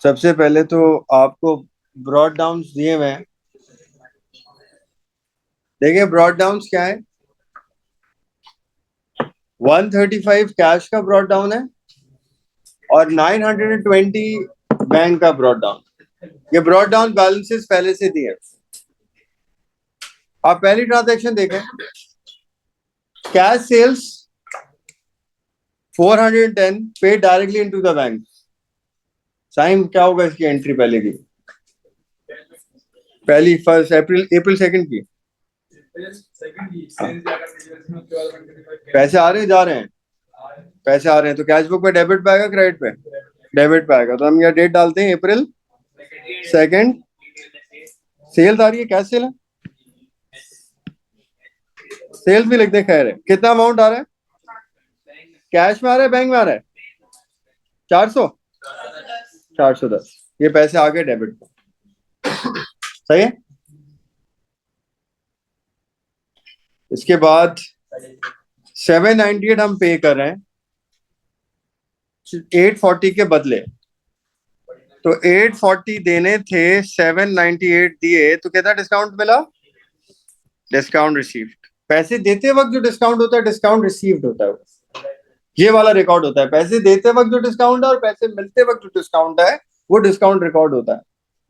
सबसे पहले तो आपको ब्रॉड डाउन दिए हुए हैं। देखिए ब्रॉड डाउन क्या है। 135 कैश का ब्रॉड डाउन है और 920 बैंक का ब्रॉड डाउन। ये ब्रॉड डाउन बैलेंसेस पहले से दिए। आप पहली ट्रांजैक्शन देखें, cash sales 410 paid directly into the bank. Sign क्या होगा इसकी एंट्री पहले की? पहली फर्स्ट अप्रैल सेकंड की। पैसे आ रहे हैं जा रहे हैं? पैसे आ रहे हैं तो कैश बुक पे डेबिट पे आएगा क्रेडिट पे? डेबिट पे आएगा। तो हम यहाँ डेट डालते हैं अप्रैल सेकंड। सेल्स आ रही है, कैश सेल है, सेल्स भी लिखते हैं। खैर है, कितना अमाउंट आ रहा है? कैश में आ रहा है बैंक में आ रहा है? 400 410। ये पैसे आ गए डेबिट पे। सही है। इसके बाद 798 हम पे कर रहे हैं 840 के बदले। तो 840 देने थे, 798 दिए, तो कितना डिस्काउंट मिला? Discount received. पैसे देते वक्त जो डिस्काउंट होता है डिस्काउंट रिसीव्ड होता है। ये वाला रिकॉर्ड होता है। पैसे देते वक्त जो डिस्काउंट है और पैसे मिलते वक्त जो डिस्काउंट है वो डिस्काउंट रिकॉर्ड होता है।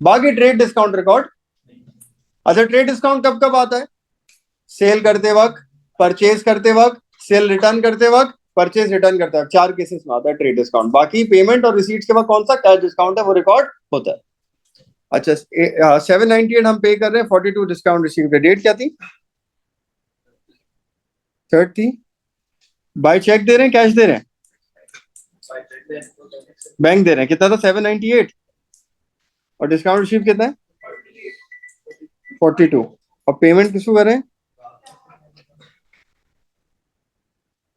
बाकी ट्रेड डिस्काउंट रिकॉर्ड। अच्छा, ट्रेड डिस्काउंट कब कब आता है? सेल करते वक्त, परचेज करते वक्त, सेल रिटर्न करते वक्त, परचेज रिटर्न करते वक्त। 4 केसेस में आता है ट्रेड डिस्काउंट। बाकी पेमेंट और रिसीट्स के बाद कौन सा कैश डिस्काउंट है वो रिकॉर्ड होता है। अच्छा, 798 हम पे कर रहे हैं, 42 डिस्काउंट रिसीव। डेट क्या थी? 3rd थी। बाय चेक दे रहे हैं, कैश दे रहे हैं? बैंक दे रहे हैं। कितना था? 798। और डिस्काउंट रिसीव कितना है? 42। और पेमेंट किसको कर रहे हैं?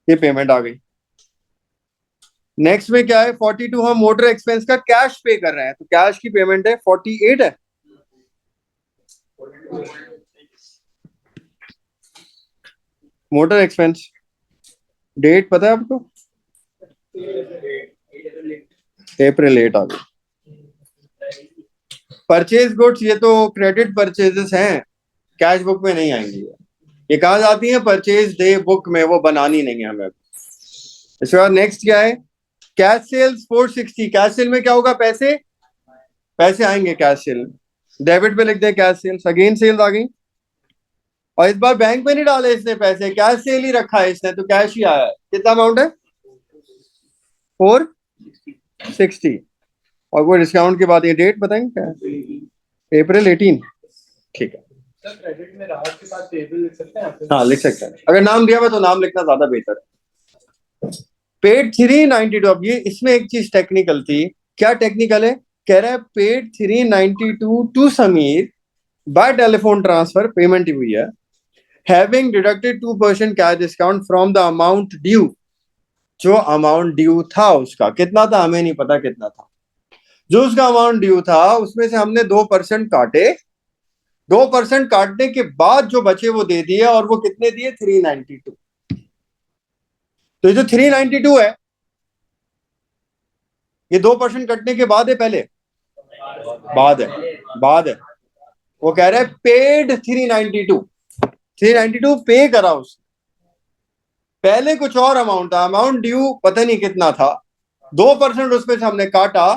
ये पेमेंट आ गई। नेक्स्ट में क्या है? 42 हम मोटर एक्सपेंस का कैश पे कर रहे हैं, तो कैश की पेमेंट है 48 है। मोटर एक्सपेंस डेट पता है आपको? अप्रैल 8 आ गई। परचेज गुड्स, ये तो क्रेडिट परचेजेस हैं, कैश बुक में नहीं आएंगी। ये कहाँ जाती है? परचेज डे बुक में, वो बनानी नहीं है हमें। इसके बाद नेक्स्ट क्या है? Cash sales 460। कैश सेल में क्या होगा? पैसे पैसे आएंगे कैश सेल में। डेबिट पे लिख दें कैश सेल्स। अगेन सेल्स आ गई और इस बार बैंक पे नहीं डाले इसने पैसे, कैश सेल ही रखा है इसने, तो कैश ही आया है। कितना अमाउंट है? 460। और वो डिस्काउंट के बाद ये डेट बताएंगे क्या है? अप्रैल 18। ठीक है। क्रेडिट में राहत के साथ टेबल लिख सकते हैं? हाँ लिख सकते हैं। अगर नाम दिया हुआ तो नाम लिखना ज्यादा बेहतर है। पेड 392। अब ये इसमें एक चीज टेक्निकल थी। क्या टेक्निकल है? कह रहा है paid 392 to Sameer by telephone transfer, payment ही हुई है, having deducted 2% cash discount from the amount due. जो अमाउंट ड्यू था उसका कितना था हमें नहीं पता कितना था। जो उसका अमाउंट ड्यू था उसमें से हमने 2% काटे। 2% काटने के बाद जो बचे वो दे दिए, और वो कितने दिए? 392। तो ये जो 392 है, ये 2% कटने के बाद है पहले? बाद है। बाद है। वो कह रहे हैं पेड 392। 392 पे करा उसने। पहले कुछ और अमाउंट था, अमाउंट ड्यू पता नहीं कितना था। 2% उसमें से हमने काटा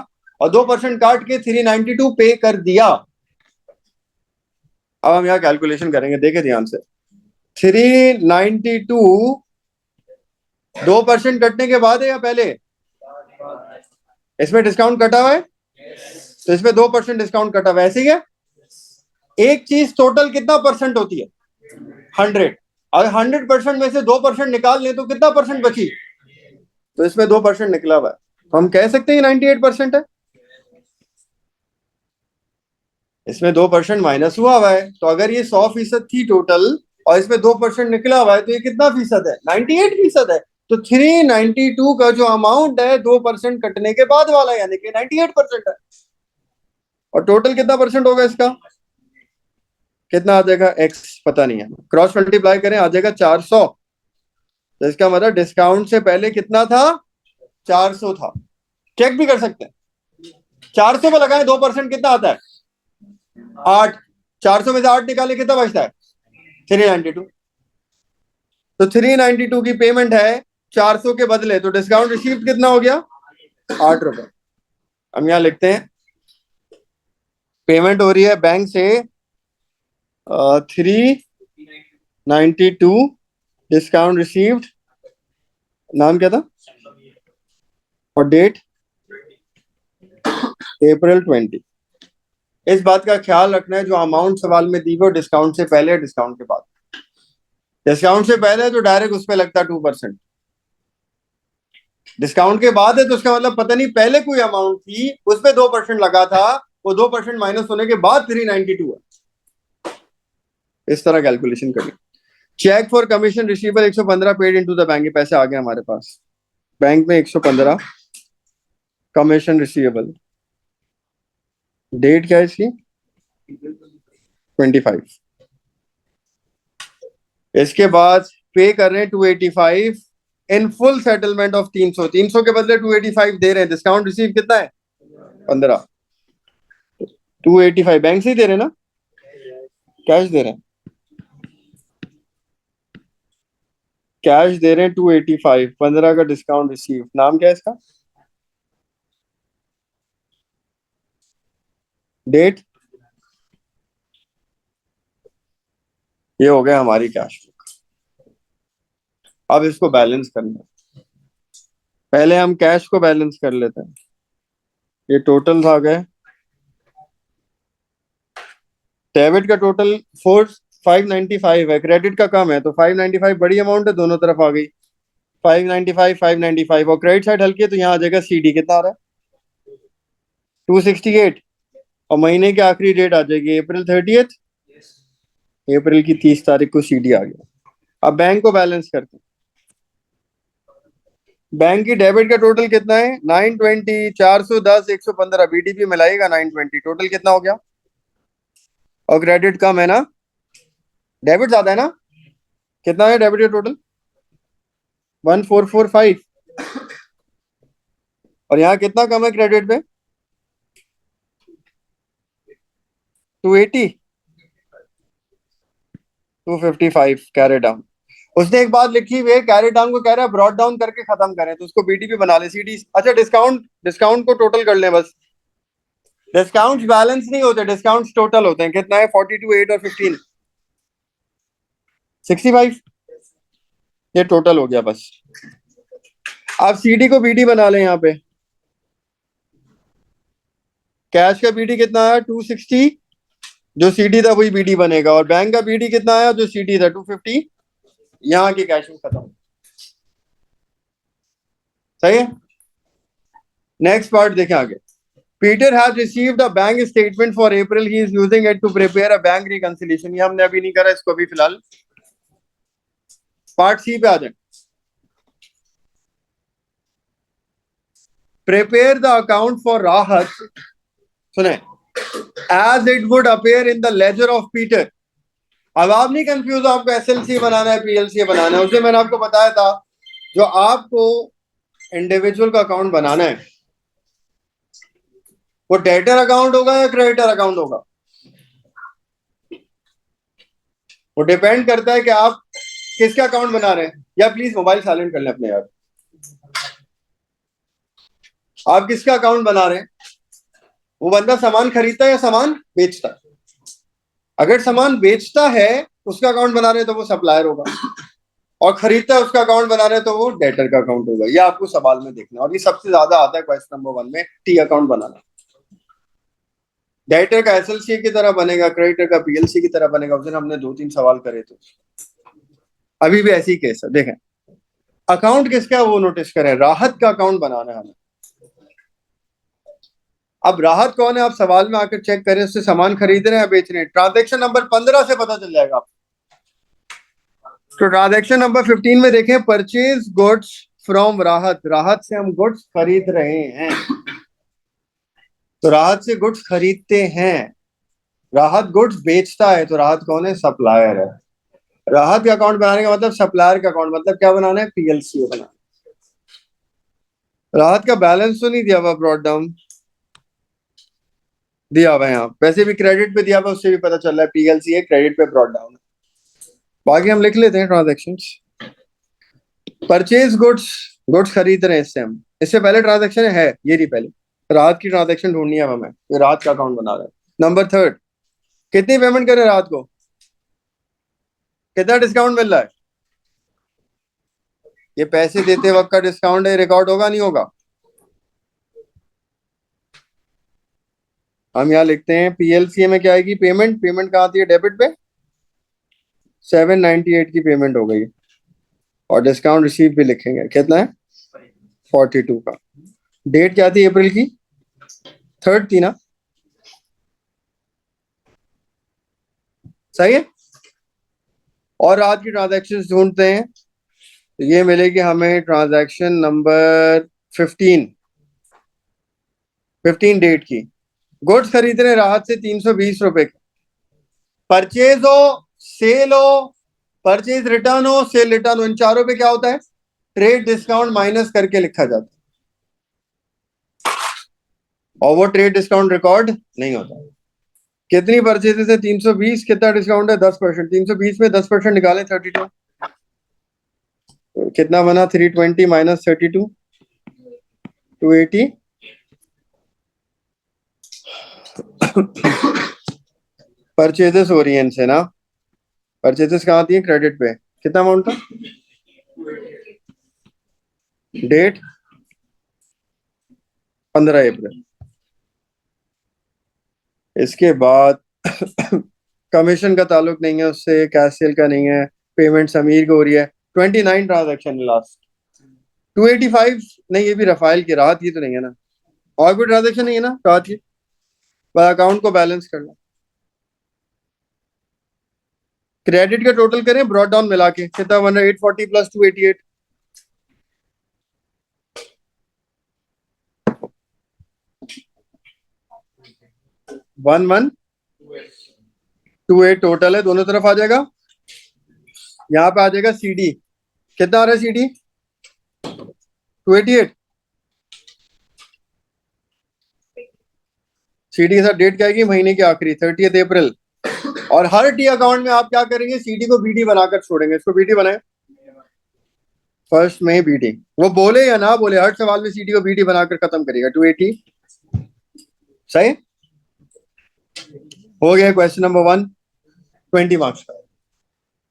और 2% काट के 392 पे कर दिया। अब हम यहाँ कैलकुलेशन करेंगे, देखे ध्यान से। 392 2% कटने के बाद है या पहले? इसमें डिस्काउंट कटा हुआ है, तो इसमें 2% डिस्काउंट कटा हुआ है। ऐसे ही है। एक चीज टोटल कितना परसेंट होती है? 100। अगर 100% में से 2% निकाल लें तो कितना परसेंट बची? तो इसमें 2% निकला हुआ है, तो हम कह सकते हैं 98% है। इसमें 2% माइनस हुआ है, तो अगर ये 100% थी टोटल और इसमें 2% निकला हुआ है, तो ये कितना फीसद है? 98% है। तो 392 का जो अमाउंट है 2% कटने के बाद वाला, यानी कि 98% है। और टोटल कितना परसेंट होगा इसका? कितना आ जाएगा? एक्स पता नहीं है, क्रॉस मल्टीप्लाई करें आ जाएगा 400। तो इसका मतलब डिस्काउंट से पहले कितना था? 400 था। चेक भी कर सकते हैं। 400 पे लगाए 2% कितना आता है? 8। 400 में से 8 निकाले कितना बचता है? 392। तो 392 की पेमेंट है 400 के बदले, तो डिस्काउंट रिसीव्ड कितना हो गया? 8 रुपए। हम यहां लिखते हैं पेमेंट हो रही है बैंक से 392, डिस्काउंट रिसीव्ड, नाम क्या था और डेट April 20। इस बात का ख्याल रखना है जो अमाउंट सवाल में दी वो डिस्काउंट से पहले डिस्काउंट के बाद। डिस्काउंट से पहले तो डायरेक्ट उस पर लगता है 2%, डिस्काउंट के बाद है तो उसका मतलब पता नहीं पहले कोई अमाउंट थी उस पर 2% लगा था, वो 2% माइनस होने के बाद 392 है। इस तरह कैलकुलेशन करिए। Cheque for commission receivable 115 paid into the bank, पैसे आ गए हमारे पास बैंक में 115 कमीशन रिसीवेबल। डेट क्या है इसकी? 25। इसके बाद पे कर रहे हैं 285 इन फुल सेटलमेंट ऑफ 300। 300 के बदले 285 दे रहे हैं। डिस्काउंट रिसीव कितना है? 15। 285 बैंक से ही दे रहे हैं ना, कैश दे रहे हैं? कैश दे रहे हैं 285, 15 का डिस्काउंट रिसीव। नाम क्या है इसका? डेट? ये हो गया हमारी कैश बुक। अब इसको बैलेंस करना है। पहले हम कैश को बैलेंस कर लेते हैं। ये टोटल आ गए। डेबिट का टोटल 595 है, क्रेडिट का कम है तो 595 बड़ी अमाउंट है, दोनों तरफ आ गई 595 595। और क्रेडिट साइड हल्की है तो यहाँ आ जाएगा सीडी। कितना आ रहा है? 268। और महीने की आखिरी डेट आ जाएगी April 30। अप्रैल की 30 तारीख को सीडी आ गया। अब बैंक को बैलेंस करते हैं। बैंक की डेबिट का टोटल कितना है? 920, 410, 115। बीडीपी मिलाइएगा 920, टोटल कितना हो गया? और क्रेडिट कम है ना, डेबिट ज्यादा है ना? कितना है डेबिट का टोटल? 1445। और यहाँ कितना कम है क्रेडिट पे? 280, 255 कैरी डाउन। उसने एक बात लिखी हुई है, कैरी डाउन को कह रहा है ब्रॉड डाउन करके खत्म करें, तो उसको बीडीपी बना ले सीडी। अच्छा डिस्काउंट, डिस्काउंट को टोटल कर लें बस। डिस्काउंट बैलेंस नहीं होते, डिस्काउंट टोटल होते हैं। कितना है? 42, 8 और 15, 65। ये टोटल हो गया बस। आप सीडी को बीडी बना लें यहाँ पे। कैश का बीडी कितना आया? 260। जो सीडी था वही बीडी बनेगा। और बैंक का बीडी कितना आया? जो सीडी था 250। यहाँ की कैश खत्म। सही है। नेक्स्ट पार्ट देखें आगे। Peter has received a bank statement for April, he is using it to prepare a bank reconciliation. ये हमने अभी नहीं करा, इसको अभी फिलहाल पार्ट सी पे आ जाए। प्रिपेयर द अकाउंट फॉर राहत, सुने, as it would appear in the ledger of Peter. अब आप नहीं कंफ्यूज, आपको एसएलसी बनाना है पीएलसी बनाना है। उससे मैंने आपको बताया था जो आपको इंडिविजुअल का अकाउंट बनाना है वो डेटर अकाउंट होगा या क्रेडिटर अकाउंट होगा? वो डिपेंड करता है कि आप किसका अकाउंट बना रहे हैं। या प्लीज मोबाइल साइलेंट कर लें अपने यार। आप किसका अकाउंट बना रहे हैं? वो बंदा सामान खरीदता है या सामान बेचता है? अगर सामान बेचता है उसका अकाउंट बना रहे हैं तो वो सप्लायर होगा, और खरीदता है उसका अकाउंट बना रहे हैं तो वो डेटर का अकाउंट होगा। ये आपको सवाल में देखना, और ये सबसे ज्यादा आता है क्वेश्चन नंबर 1 में, टी अकाउंट बनाना। डेटर का एसएलसी की तरह बनेगा, क्रेडिटर का पीएलसी की तरह बनेगा। उस दिन हमने 2-3 सवाल करे थे। अभी भी ऐसी केस है। देखें अकाउंट किसका है वो नोटिस करें। राहत का अकाउंट बनाना है हमें। अब राहत कौन है आप सवाल में आकर चेक करें, उससे सामान खरीद रहे हैं या बेच रहे हैं। ट्रांजेक्शन नंबर 15 से पता चल जाएगा आपको। तो ट्रांजेक्शन नंबर 15 में देखें, परचेज गुड्स फ्रॉम राहत। राहत से हम गुड्स खरीद रहे हैं, तो राहत से गुड्स खरीदते हैं। राहत गुड्स बेचता है, तो राहत कौन है? सप्लायर है। राहत का अकाउंट बनाने का मतलब सप्लायर का अकाउंट, मतलब क्या बनाना है? पीएलसी बनाना। राहत का बैलेंस तो नहीं दिया हुआ ब्रॉड डाउन, दिया हुआ है यहाँ, वैसे भी क्रेडिट पे दिया हुआ है, उससे भी पता चल रहा है पीएलसी है, क्रेडिट पे ब्रॉट डाउन है। बाकी हम लिख लेते हैं ट्रांजेक्शन्स। परचेज गुड्स, गुड्स खरीद रहे हैं इससे हम, इससे पहले ट्रांजेक्शन है ये रही पहले, रात की ट्रांजेक्शन ढूंढनी है हमें, ये रात का अकाउंट बना रहे हैं। नंबर थर्ड, कितनी पेमेंट करें रात को, कितना डिस्काउंट मिल रहा है, ये पैसे देते वक्त का डिस्काउंट है, रिकॉर्ड होगा नहीं होगा। हम यहाँ लिखते हैं पीएलसी में क्या आएगी, पेमेंट, पेमेंट कहाँ आती है, डेबिट पे 798 की पेमेंट हो गई, और डिस्काउंट रिसीव भी लिखेंगे, कितना है 42 का। डेट क्या थी अप्रैल की, 3rd थी ना, सही है। और रात की ट्रांजेक्शन ढूंढते हैं, तो ये मिलेगी हमें ट्रांजैक्शन नंबर 15 डेट की। गुड्स खरीद रहे राहत से 320 रुपए के, परचेज हो, सेल हो, परचेज रिटर्न हो, सेल रिटर्न हो, इन चारों पे क्या होता है, ट्रेड डिस्काउंट माइनस करके लिखा जाता है, और वो ट्रेड डिस्काउंट रिकॉर्ड नहीं होता। कितनी परचेजेस है 320, कितना डिस्काउंट है 10%, 320 में 10% निकालें 32, तो कितना बना 320 माइनस 32, 280। परचेजेस हो रही है इनसे ना, परचेजेस कहाँ आती है, क्रेडिट पे, कितना अमाउंट था, डेट 15 अप्रैल। इसके बाद कमीशन का ताल्लुक नहीं है उससे, कैश सेल का नहीं है, पेमेंट समीर को हो रही है, 29 ट्रांजेक्शन लास्ट, 285 नहीं, ये भी रफाइल की, राहत की तो नहीं है ना, और कोई ट्रांजेक्शन नहीं है ना राहत की, बस अकाउंट को बैलेंस करना। क्रेडिट का टोटल करें ब्रॉड डाउन मिला के, कितना बन रहा है 840 प्लस 288, 1128 टोटल है, दोनों तरफ आ जाएगा। यहाँ पे आ जाएगा सीडी, कितना आ रहा है सीडी 288, सीडी के साथ डेट क्या आएगी, महीने की आखिरी 30 अप्रैल। और हर टी अकाउंट में आप क्या करेंगे, सीडी को बीडी बनाकर छोड़ेंगे, इसको बीडी बनाए, फर्स्ट में ही बीडी, वो बोले या ना बोले, हर सवाल में सीडी को बीडी बनाकर खत्म करेगा। 280 सही हो गया। क्वेश्चन नंबर 1 20 मार्क्स का।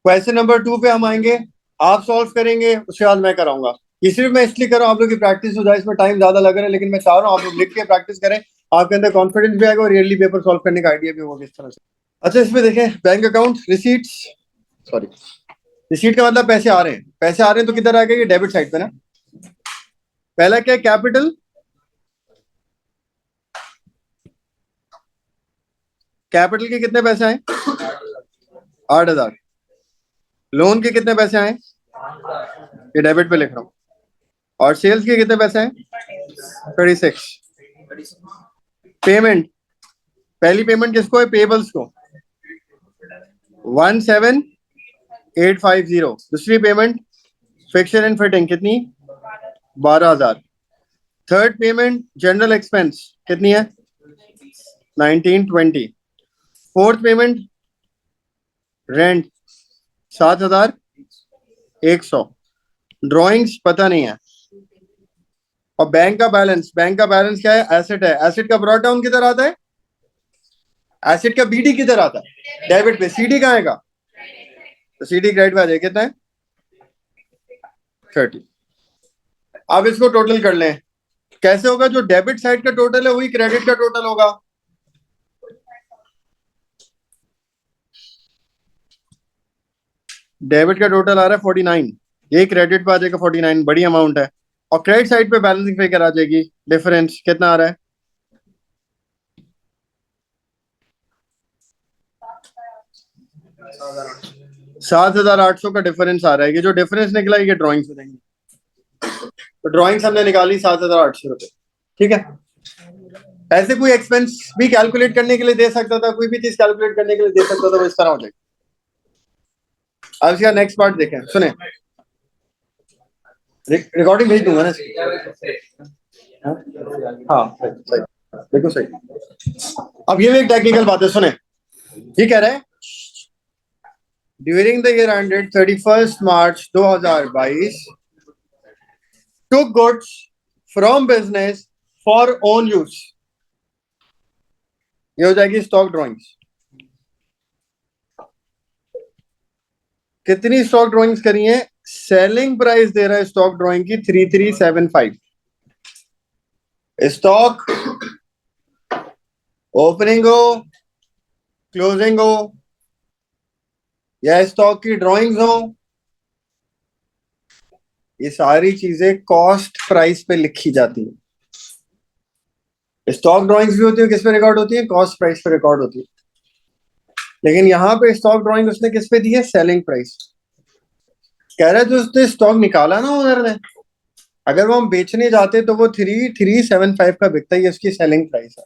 क्वेश्चन नंबर 2 पे हम आएंगे, आप सॉल्व करेंगे, उसके बाद मैं कराऊंगा। ये सिर्फ मैं इसलिए कर रहा हूँ आप लोग की प्रैक्टिस हो जाए, इसमें टाइम ज्यादा लग रहा है, लेकिन मैं चाह रहा हूँ आप लोग लिख के प्रैक्टिस करें, आपके अंदर कॉन्फिडेंस भी आएगा और रियली पेपर सॉल्व करने का आइडिया भी होगा किस तरह से। अच्छा, इसमें देखें bank account receipts, sorry receipt का मतलब पैसे आ रहे हैं, पैसे आ रहे हैं तो किधर आएगा, ये डेबिट साइड पे ना। पहला क्या है, कैपिटल, कैपिटल के कितने पैसे आए 8000, लोन के कितने पैसे आए, ये डेबिट पे लिख रहा हूँ, और सेल्स के कितने पैसे आए 36। पेमेंट, पहली पेमेंट किसको है, पेबल्स को 17850, दूसरी पेमेंट फिक्सर एंड फिटिंग कितनी 12000, थर्ड पेमेंट जनरल एक्सपेंस कितनी है 1920, फोर्थ पेमेंट रेंट 7100, ड्रॉइंग्स पता नहीं है, और बैंक का बैलेंस, बैंक का बैलेंस क्या है, एसेट है, एसेट का ब्रॉट डाउन किधर आता है, एसेट का बीडी किधर आता है, डेबिट पे, सीडी कहाँ आएगा, तो सीडी क्रेडिट पे आ जाएगा, कितना है 30। अब इसको टोटल कर लें, कैसे होगा, जो डेबिट साइड का टोटल है वही क्रेडिट का टोटल होगा, डेबिट का टोटल आ रहा है 49, ये क्रेडिट पे आ जाएगा 49, बड़ी अमाउंट है, और क्रेडिट साइड पे बैलेंसिंग फिगर आ जाएगी, डिफरेंस कितना आ रहा है 7800 का डिफरेंस आ रहा है, ये जो डिफरेंस निकला ये ड्रॉइंग्स में देंगे, तो ड्रॉइंग्स हमने निकाली 7800 रुपए, ठीक है। ऐसे कोई एक्सपेंस भी कैलकुलेट करने के लिए दे सकता था, कोई भी चीज कैलकुलेट करने के लिए दे सकता था, वो इस तरह हो जाएगी। अब इसका नेक्स्ट पार्ट देखें, सुने, रिकॉर्डिंग भेज दूंगा ना, हाँ सही, बिल्कुल सही। अब ये भी एक टेक्निकल बात है, सुने। ये कह रहा है during the year ended 31 March 2022 took goods from business for own use. ये हो जाएगी स्टॉक ड्राइंग्स। कितनी स्टॉक ड्राइंग्स करी है? सेलिंग प्राइस दे रहा है स्टॉक ड्राइंग की 3375। स्टॉक ओपनिंग हो, क्लोजिंग हो, या स्टॉक की ड्राइंग्स हो, ये सारी चीजें कॉस्ट प्राइस पे लिखी जाती है। स्टॉक ड्राइंग्स भी होती है, किस पे रिकॉर्ड होती है? कॉस्ट प्राइस पे रिकॉर्ड होती है। लेकिन यहां पे स्टॉक ड्राइंग उसने किस पे दी है? Selling price. कह रहा है जो उसने स्टॉक निकाला ना ओनर ने, अगर वो हम बेचने जाते तो वो 3375 का बिकता ही, उसकी सेलिंग प्राइस है।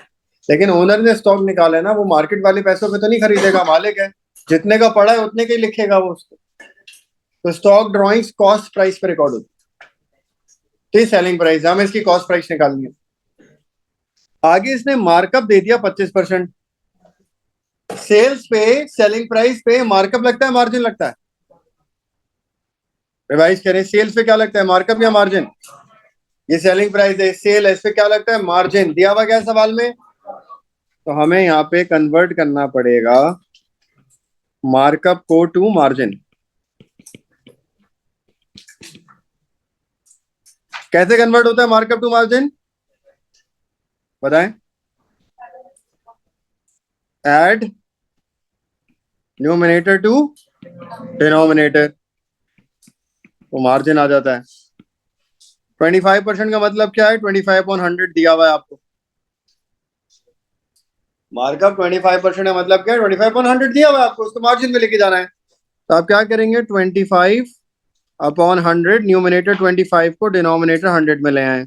लेकिन ओनर ने स्टॉक निकाला है ना, वो मार्केट वाले पैसों पे तो नहीं खरीदेगा, मालिक है, जितने का पड़ा है उतने का ही लिखेगा वो उसको। तो स्टॉक ड्राइंग्स कॉस्ट प्राइस पे रिकॉर्ड होती है, तो ये सेलिंग प्राइस है, हमें इसकी कॉस्ट प्राइस निकालनी है। आगे इसने मार्कअप दे दिया 25%। सेल्स पे, सेलिंग प्राइस पे मार्कअप लगता है, मार्जिन लगता है? रिवाइज करें, सेल्स पे क्या लगता है, मार्कअप या मार्जिन? ये सेलिंग प्राइस है, सेल है, इस पे क्या लगता है, मार्जिन। दिया हुआ क्या सवाल में? तो हमें यहाँ पे कन्वर्ट करना पड़ेगा मार्कअप को टू मार्जिन। कैसे कन्वर्ट होता है मार्कअप टू मार्जिन, बताएं? ऐड न्यूमरेटर टू डिनोमिनेटर, तो मार्जिन आ जाता है। 25% का मतलब क्या है? 25/100 दिया हुआ है आपको। मार्कअप 25% है, मतलब क्या है? 25/100 दिया हुआ है आपको, उसको मार्जिन में लेके जाना है। तो आप क्या करेंगे? 25/100, न्यूमिनेटर 25 को डिनोमिनेटर 100 में ले आए।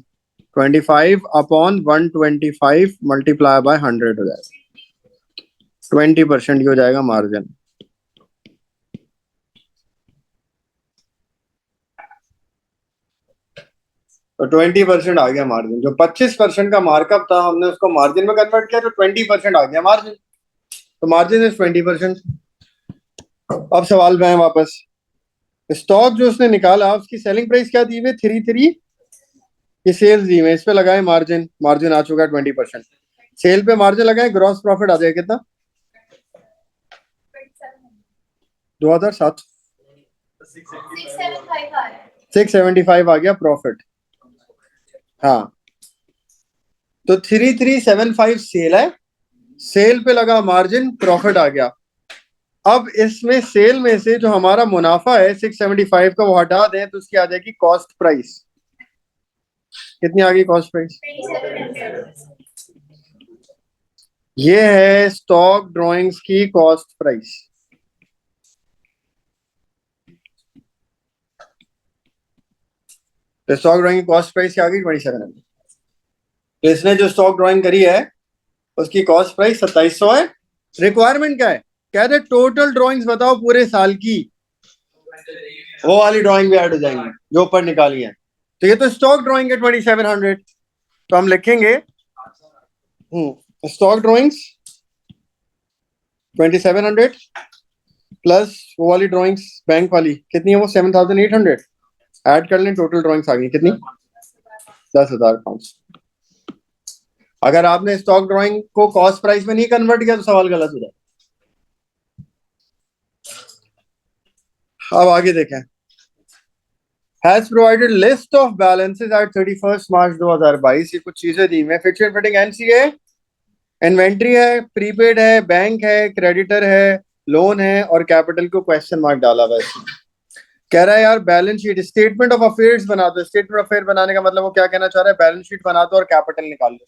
25/125 मल्टीप्लाई बाय 100 हो जाएगा, 20% ही हो जाएगा मार्जिन। तो 20% आ गया मार्जिन। जो 25% का मार्कअप था, हमने उसको मार्जिन में कन्वर्ट किया, तो 20% आ गया मार्जिन। तो मार्जिन इज 20%। अब सवाल पे आए वापस। स्टॉक जो उसने निकाला, उसकी सेलिंग प्राइस क्या दी हुई? 33। ये सेल्स दी हुई, इस पे लगाए मार्जिन, मार्जिन आ चुका है 20%। सेल पे मार्जिन लगाए, ग्रॉस प्रॉफिट आ जाएगा कितना? 2007 675 आ गया प्रॉफिट। हाँ, तो 3375 सेल है, सेल पे लगा मार्जिन, प्रॉफिट आ गया। अब इसमें सेल में से जो हमारा मुनाफा है 675 का, वो हटा दें तो उसकी आ जाएगी कॉस्ट प्राइस। कितनी आ गई कॉस्ट प्राइस? ये है स्टॉक ड्राइंग्स की कॉस्ट प्राइस। तो स्टॉक ड्राइंग की कॉस्ट प्राइस क्या आ गई? 2700। तो इसने जो स्टॉक ड्राइंग करी है उसकी कॉस्ट प्राइस 2700 है। रिक्वायरमेंट क्या है? कह रहे टोटल ड्राइंग्स बताओ पूरे साल की, वो वाली ड्राइंग भी ऐड हो जाएंगी जो ऊपर निकाली है। तो ये तो स्टॉक ड्राइंग है 2700। तो हम लिखेंगे स्टॉक ड्राइंग्स 2700 प्लस वो वाली ड्राइंग्स बैंक वाली कितनी है? वो 7800। ऐड कर लें, टोटल ड्राइंग्स आ गई कितनी? 10,500। अगर आपने स्टॉक ड्राइंग को कॉस्ट प्राइस में नहीं कन्वर्ट किया तो सवाल गलत हो जाए। अब आगे देखें। Has provided list of balances at 31 March 2022। ये कुछ चीजें दी हैं। Fix and fitting NCA, inventory है, प्रीपेड है, बैंक है, क्रेडिटर है, लोन है, और कैपिटल को क्वेश्चन मार्क डाला हुआ है। कह रहा है यार balance sheet, statement of affairs बना दो। स्टेटमेंट ऑफ अफेयर बनाने का मतलब वो क्या कहना चाह रहा है? बैलेंस शीट बना दो और कैपिटल निकाल लो।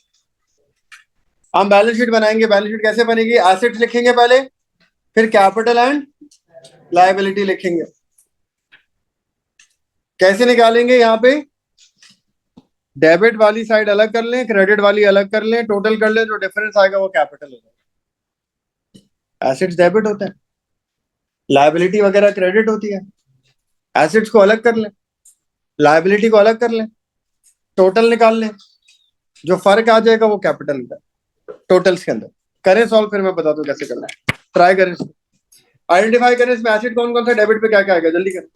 हम बैलेंस शीट बनाएंगे। बैलेंस शीट कैसे बनेगी? एसेट्स लिखेंगे पहले, फिर कैपिटल एंड लायबिलिटी लिखेंगे। कैसे निकालेंगे? यहाँ पे डेबिट वाली साइड अलग कर लें, क्रेडिट वाली अलग कर लें, टोटल कर लें, जो डिफरेंस आएगा वो कैपिटल होगा। एसेट्स डेबिट होते हैं, लायबिलिटी वगैरह क्रेडिट होती है। एसेट्स को अलग कर लें, लायबिलिटी को अलग कर लें, टोटल निकाल लें, जो फर्क आ जाएगा वो कैपिटल होता है टोटल्स के अंदर। करें सॉल्व, फिर मैं बताता हूँ कैसे करना है। ट्राई करें, आइडेंटिफाई करें इसमें एसिड कौन कौन सा, डेबिट पे क्या क्या आएगा, जल्दी करें।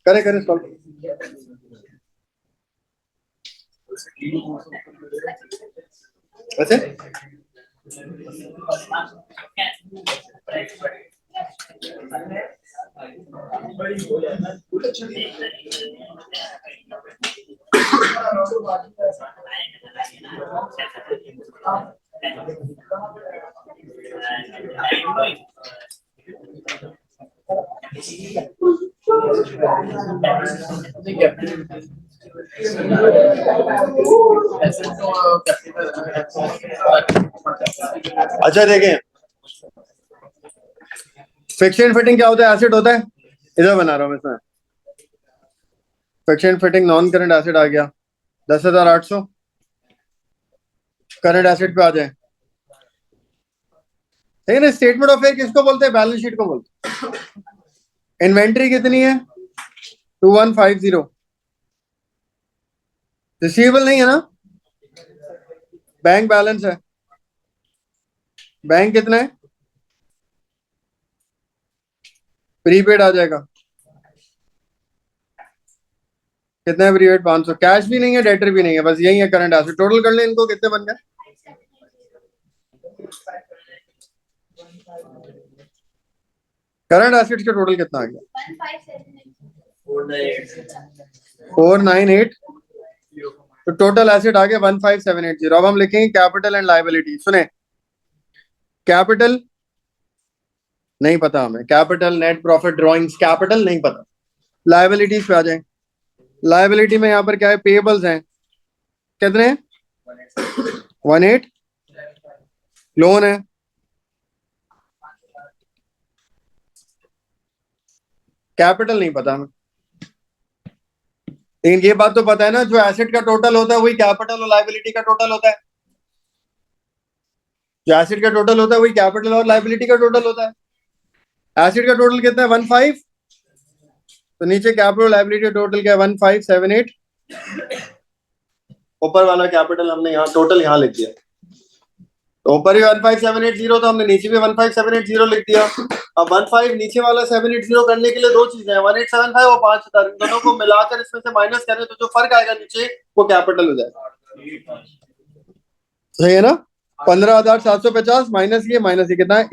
करें करें सॉल्व। वैसे अच्छा देखें, फिक्शन फिटिंग क्या होता है, एसिड होता है, इधर बना रहा हूं मैं इसमें। फिक्शन फिटिंग नॉन करंट एसिड आ गया 10,800। करंट एसिड पे आ जाए, ठीक है। स्टेटमेंट ऑफ फेयर किसको बोलते हैं, बैलेंस शीट को बोलते हैं। इन्वेंट्री कितनी है 2150, रिसीवेबल नहीं है ना, बैंक बैलेंस है, बैंक कितना है, प्रीपेड आ जाएगा, कितना है प्रीपेड 500, कैश भी नहीं है डेटर भी नहीं है, बस यही है करंट एसिड। टोटल कर ले इनको, कितने बन गए, करंट एसिड का टोटल कितना आ गया 498। तो टोटल एसिड आ गया 15780। अब हम लिखेंगे कैपिटल एंड लायबिलिटी। सुने, कैपिटल नहीं पता हमें, capital net profit drawings, capital नहीं पता। लायबिलिटीज पे आ जाए, लायबिलिटी में यहाँ पर क्या है, पेबल्स हैं, कितने हैं 18, लोन है, कैपिटल नहीं पता हमें। लेकिन ये बात तो पता है ना, जो एसेट का टोटल होता है वही कैपिटल और लायबिलिटी का टोटल होता है। जो एसेट का टोटल होता है वही कैपिटल और लायबिलिटी का टोटल होता है। एसेट का टोटल कितना है 15, तो नीचे कैपिटल और लायबिलिटी टोटल क्या है 1578। ऊपर वाला कैपिटल हमने यहाँ टोटल यहाँ लिख दिया, तो ऊपर भी 15780 तो हमने नीचे भी 15780 लिख दिया। अब 15 नीचे वाला 780 करने के लिए दो चीजें हैं, 1875 और 5000, दोनों को मिलाकर इसमें से माइनस करें तो जो फर्क आएगा नीचे वो कैपिटल हो जाएगा, सही है ना। 15,750 माइनस ये कितना है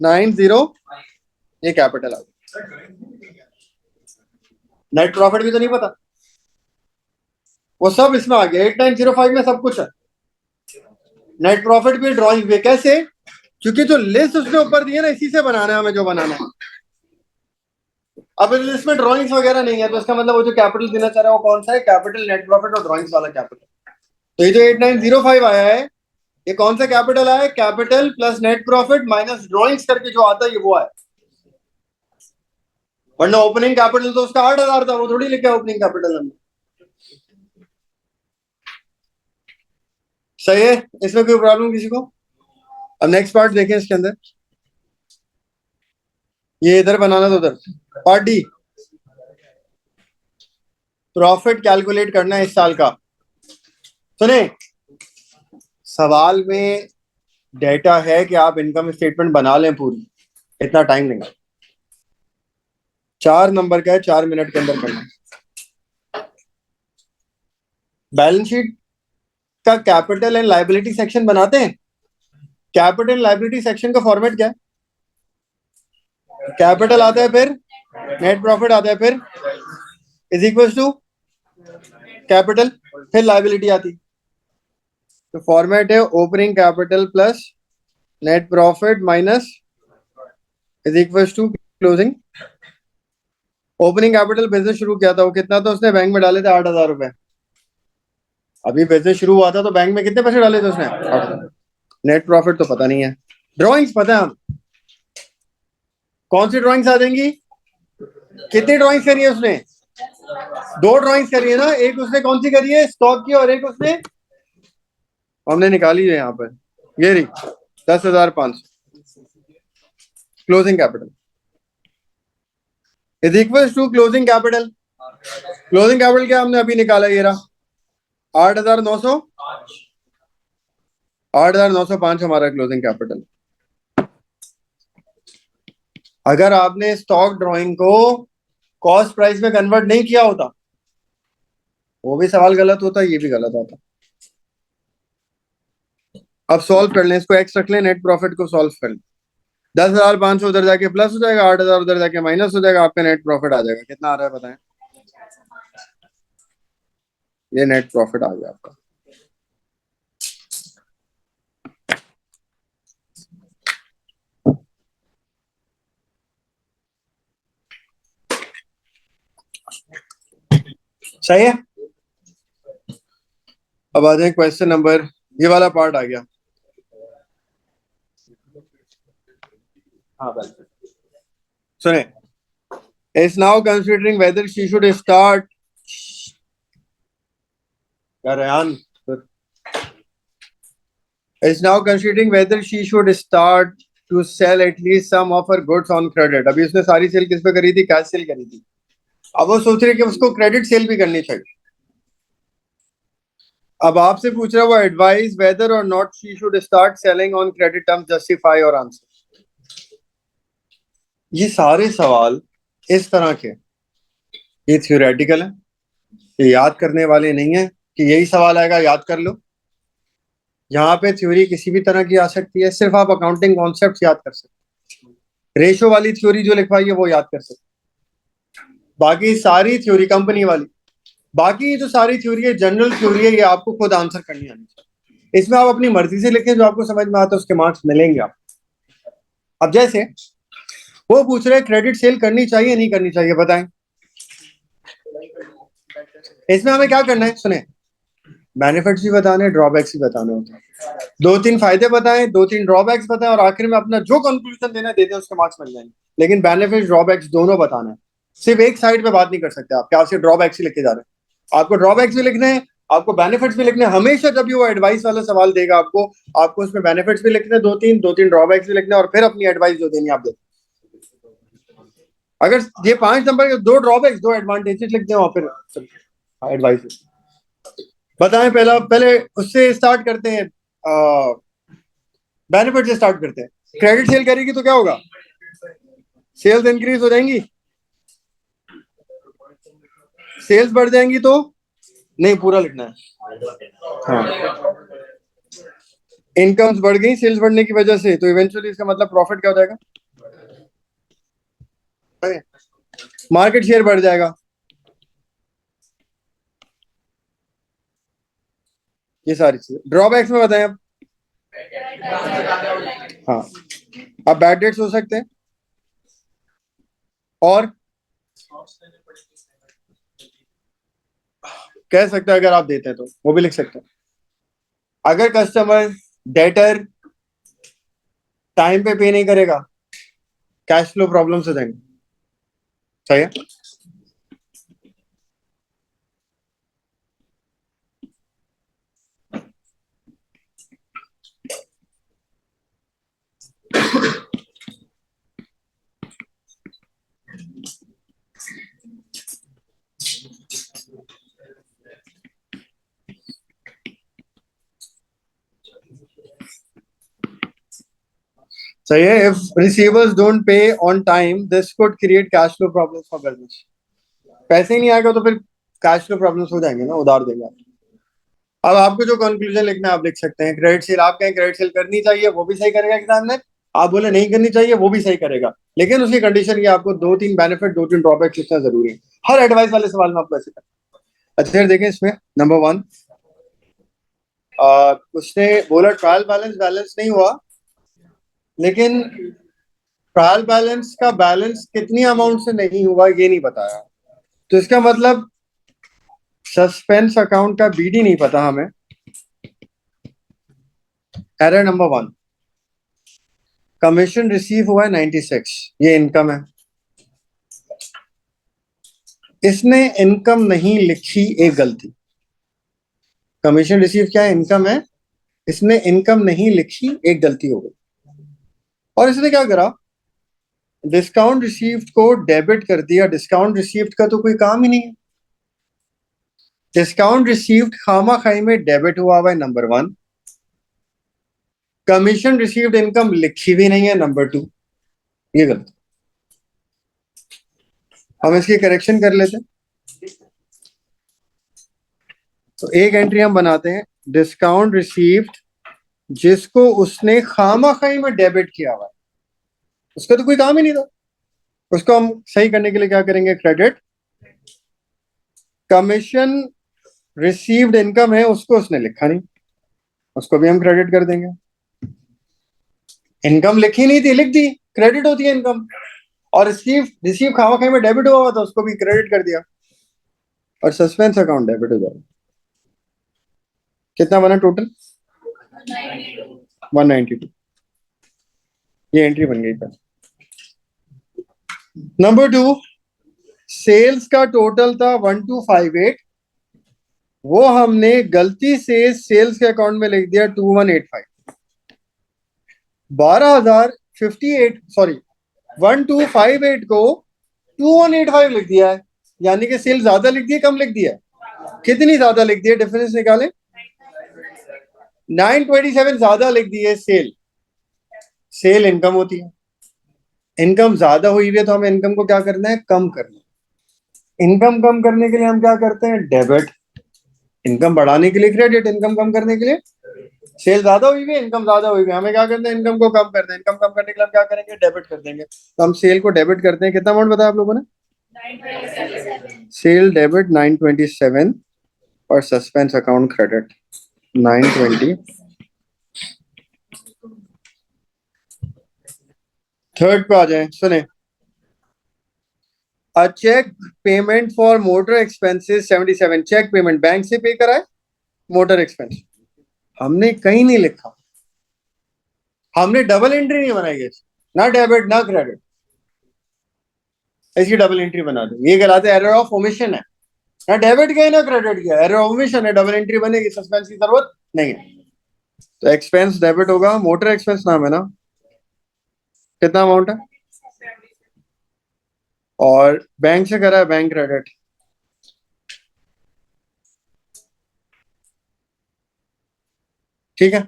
890, ये कैपिटल आ गया। नेट प्रॉफिट भी तो नहीं पता, वो सब इसमें आ गया 8905 में सब कुछ है। नेट प्रॉफिट भी ड्राइंग भी कैसे, क्योंकि जो लिस्ट उसने ऊपर दी है ना, इसी से बनाना है हमें जो बनाना है। अब इस लिस्ट में ड्राइंग्स वगैरह नहीं है, तो इसका मतलब वो जो कैपिटल देना चाह रहा है वो कौन सा है, कैपिटल नेट प्रॉफिट और ड्राइंग्स वाला कैपिटल। तो ये जो 8905 आया है, ये कौन सा कैपिटल आया है, capital plus net profit minus drawings करके जो आता है ये वो है। वरना ओपनिंग कैपिटल तो उसका 8,000 था, वो थोड़ी लिखा है ओपनिंग कैपिटल हमने। सही है, इसमें कोई प्रॉब्लम किसी को। अब नेक्स्ट पार्ट देखें इसके अंदर, ये इधर बनाना, तो उधर पार्ट डी, प्रॉफिट कैलकुलेट करना है इस साल का। सुने, सवाल में डेटा है कि आप इनकम स्टेटमेंट बना लें पूरी, इतना टाइम नहीं, 4 नंबर का है, 4 मिनट के अंदर करना। बैलेंस शीट का कैपिटल एंड लायबिलिटी सेक्शन बनाते हैं। कैपिटल एंड लायबिलिटी सेक्शन का फॉर्मेट क्या है, कैपिटल आता है, फिर नेट प्रॉफिट आता है, फिर इज इक्वल टू कैपिटल, फिर लायबिलिटी आती। तो फॉर्मेट है opening capital plus net profit minus is equal to closing. Opening capital business शुरू किया था, वो कितना था, उसने बैंक में डाले थे 8,000 रुपए। अभी बिजनेस शुरू हुआ था तो बैंक में कितने पैसे डाले थे उसने, 8,000। नेट प्रॉफिट तो पता नहीं है, ड्रॉइंग्स पता है हम, कौन सी ड्रॉइंग्स आ जाएंगी, कितनी ड्रॉइंग्स करी है उसने, 2 ड्रॉइंग्स करी है ना, एक उसने कौन सी करी है स्टॉक की, और एक उसने हमने निकाली है यहाँ पर, ये रही 10,500। Closing capital is equal to closing capital closing capital क्या हमने अभी निकाला, ये रहा 8,905 हमारा क्लोजिंग कैपिटल। अगर आपने स्टॉक ड्राइंग को कॉस्ट प्राइस में कन्वर्ट नहीं किया होता, वो भी सवाल गलत होता, ये भी गलत होता। अब सॉल्व कर लें इसको, एक्स रख लें, नेट प्रॉफिट को सॉल्व कर लें। 10,500 उधर जाके प्लस हो जाएगा, 8,000 उधर जाके माइनस हो जाएगा, आपका नेट प्रॉफिट आ जाएगा। कितना आ रहा है बताएं? ये नेट प्रॉफिट आ गया आपका। सही है। अब आ जाए क्वेश्चन नंबर, ये वाला पार्ट आ गया। हाँ सुने, is now considering whether she should start Ryan is now considering whether she should start to sell at least some of her goods on credit। अभी उसने सारी सेल किस पे करी थी? कैश सेल करी थी। अब वो सोच रही है कि उसको क्रेडिट सेल भी करनी चाहिए। अब आपसे पूछ रहा है वो एडवाइस वेदर और not she should start selling on credit terms, justify और आंसर। ये सारे सवाल इस तरह के, ये थ्योरेटिकल है, ये याद करने वाले नहीं है कि यही सवाल आएगा याद कर लो। यहाँ पे थ्योरी किसी भी तरह की आ सकती है, सिर्फ आप अकाउंटिंग कॉन्सेप्ट याद कर सकते। रेशो वाली थ्योरी जो लिखवाई है वो याद कर सकते, बाकी सारी थ्योरी कंपनी वाली, बाकी जो सारी थ्योरी है जनरल थ्योरी है, ये आपको खुद आंसर करनी आनी चाहिए। इसमें आप अपनी मर्जी से लिखें, जो आपको समझ में आता है उसके मार्क्स मिलेंगे आप। अब जैसे वो पूछ रहे क्रेडिट सेल करनी चाहिए नहीं करनी चाहिए, बताएं। इसमें हमें क्या करना है? सुने, बेनिफिट्स भी बताने, ड्रॉबैक्स भी बताने होते हैं। 2-3 फायदे बताएं, 2-3 ड्रॉबैक्स बताएं, और आखिर में अपना जो कंक्लूजन देना दे दें, उसके मार्क्स मिल जाएंगे। लेकिन बेनिफिट्स ड्रॉबैक्स दोनों बताना है, सिर्फ एक साइड पे बात नहीं कर सकते आप, क्या सिर्फ ड्रॉबैक्स ही लिखे जा रहे हैं। आपको ड्रॉबैक्स भी लिखने हैं, आपको बेनिफिट्स भी लिखने हैं। हमेशा जब भी वो एडवाइस वाला सवाल देगा आपको, आपको उसमें बेनिफिट्स भी लिखने हैं, 2-3 ड्रॉबैक्स भी लिखने हैं, और फिर अपनी एडवाइस जो देनी आप दें। अगर ये 5 नंबर के 2 ड्रॉबैक्स 2 एडवांटेजेस लिख दें और फिर एडवाइस बताएं। पहले उससे स्टार्ट करते हैं, बेनिफिट से स्टार्ट करते हैं। क्रेडिट सेल करेगी तो क्या होगा? सेल्स इंक्रीज हो जाएंगी, सेल्स बढ़ जाएंगी तो नहीं, पूरा लिखना है। हाँ, इनकम्स बढ़ गई सेल्स बढ़ने की वजह से, तो इवेंचुअली इसका मतलब प्रॉफिट क्या हो जाएगा? मार्केट शेयर बढ़ जाएगा। ये सारी चीजें ड्रॉबैक्स में बताएं अब। हाँ, अब बैड डेट्स हो सकते हैं, और कह सकते हैं अगर आप देते हैं तो वो भी लिख सकते हैं। अगर कस्टमर डेटर टाइम पे नहीं करेगा, कैश फ्लो प्रॉब्लम हो जाएंगे। सही है। सही है। If receivers don't pay on time this could create cash flow problems for business. पैसे ही नहीं आएगा तो फिर कैश फ्लो प्रॉब्लम्स हो जाएंगे ना, उधार देंगे आप। अब आपको जो कंक्लूजन लिखना है आप लिख सकते हैं। क्रेडिट सेल, आप कहें क्रेडिट सेल करनी चाहिए, वो भी सही करेगा एग्जाम में। आप बोले नहीं करनी चाहिए, वो भी सही करेगा, लेकिन उसकी कंडीशन ये आपको 2-3 बेनिफिट 2-3 ड्रॉबैक्स लिखना जरूरी है। हर एडवाइस वाले सवाल में आपको ऐसे करना। अच्छा फिर देखें इसमें नंबर 1, उसने बोला ट्रायल बैलेंस बैलेंस नहीं हुआ, लेकिन ट्रायल बैलेंस का बैलेंस कितनी अमाउंट से नहीं हुआ ये नहीं बताया, तो इसका मतलब सस्पेंस अकाउंट का बीडी नहीं पता हमें। एरर नंबर 1, कमीशन रिसीव हुआ है 96, ये इनकम है। इसने इनकम नहीं लिखी, एक गलती। कमीशन रिसीव क्या है? इनकम है। इसने इनकम नहीं लिखी, एक गलती हो गई। और इसने क्या करा? डिस्काउंट रिसीव्ड को डेबिट कर दिया। डिस्काउंट रिसीव्ड का तो कोई काम ही नहीं है, डिस्काउंट रिसीव्ड खामा खाई में डेबिट हुआ हुआ है नंबर 1, कमीशन रिसीव्ड इनकम लिखी भी नहीं है नंबर 2, ये गलत। हम इसकी करेक्शन कर लेते हैं। तो एक एंट्री हम बनाते हैं, डिस्काउंट रिसीव्ड जिसको उसने खामा खाई में डेबिट किया हुआ है, उसका तो कोई काम ही नहीं था, उसको हम सही करने के लिए क्या करेंगे, क्रेडिट। कमीशन रिसीव्ड इनकम है, उसको उसने लिखा नहीं, उसको भी हम क्रेडिट कर देंगे। इनकम लिखी नहीं थी, लिख दी, क्रेडिट होती है इनकम। और रिसीव रिसीव खामा खाई में डेबिट हुआ था, उसको भी क्रेडिट कर दिया, और सस्पेंस अकाउंट डेबिट हो जाएगा। कितना बना टोटल? 192। ये एंट्री बन गई था। नंबर 2, सेल्स का टोटल था 1258, वो हमने गलती से सेल्स के अकाउंट में लिख दिया 2185। 12,058 सॉरी 1258 को 2185 लिख दिया है, यानी कि सेल ज्यादा लिख दी है, कम लिख दिया है? कितनी ज्यादा लिख दी है, डिफरेंस निकालें। 927 ज्यादा लिख दी है सेल। सेल इनकम होती है, इनकम ज्यादा हुई है तो हमें इनकम को क्या करना है, कम करना है। इनकम कम करने के लिए हम क्या करते हैं, डेबिट। इनकम बढ़ाने के लिए क्रेडिट, इनकम कम करने के लिए। सेल ज्यादा हुई है, इनकम ज्यादा हुई है, हमें क्या करना है, इनकम को कम करना है। इनकम कम करने के लिए हम क्या करेंगे, डेबिट कर देंगे। तो हम सेल को डेबिट करते हैं, कितना अमाउंट बताया आप लोगों ने? सेल डेबिट 927 और सस्पेंस अकाउंट क्रेडिट 920। थर्ड पे आ जाए, सुने। A cheque payment for motor expenses 77, cheque payment bank से पे कराए मोटर एक्सपेंस, हमने कहीं नहीं लिखा, हमने डबल एंट्री नहीं बनाई है, ना डेबिट ना क्रेडिट, इसकी डबल एंट्री बना दो, ये कहलाते एरर ऑफ ओमिशन है। ना डेबिट किया ना क्रेडिट किया, एरर ऑफ ओमिशन है, डबल एंट्री बनेगी, सस्पेंस की जरूरत नहीं है। तो एक्सपेंस डेबिट होगा, मोटर एक्सपेंस नाम है ना, कितना अमाउंट है, और बैंक से करा है बैंक क्रेडिट। ठीक है।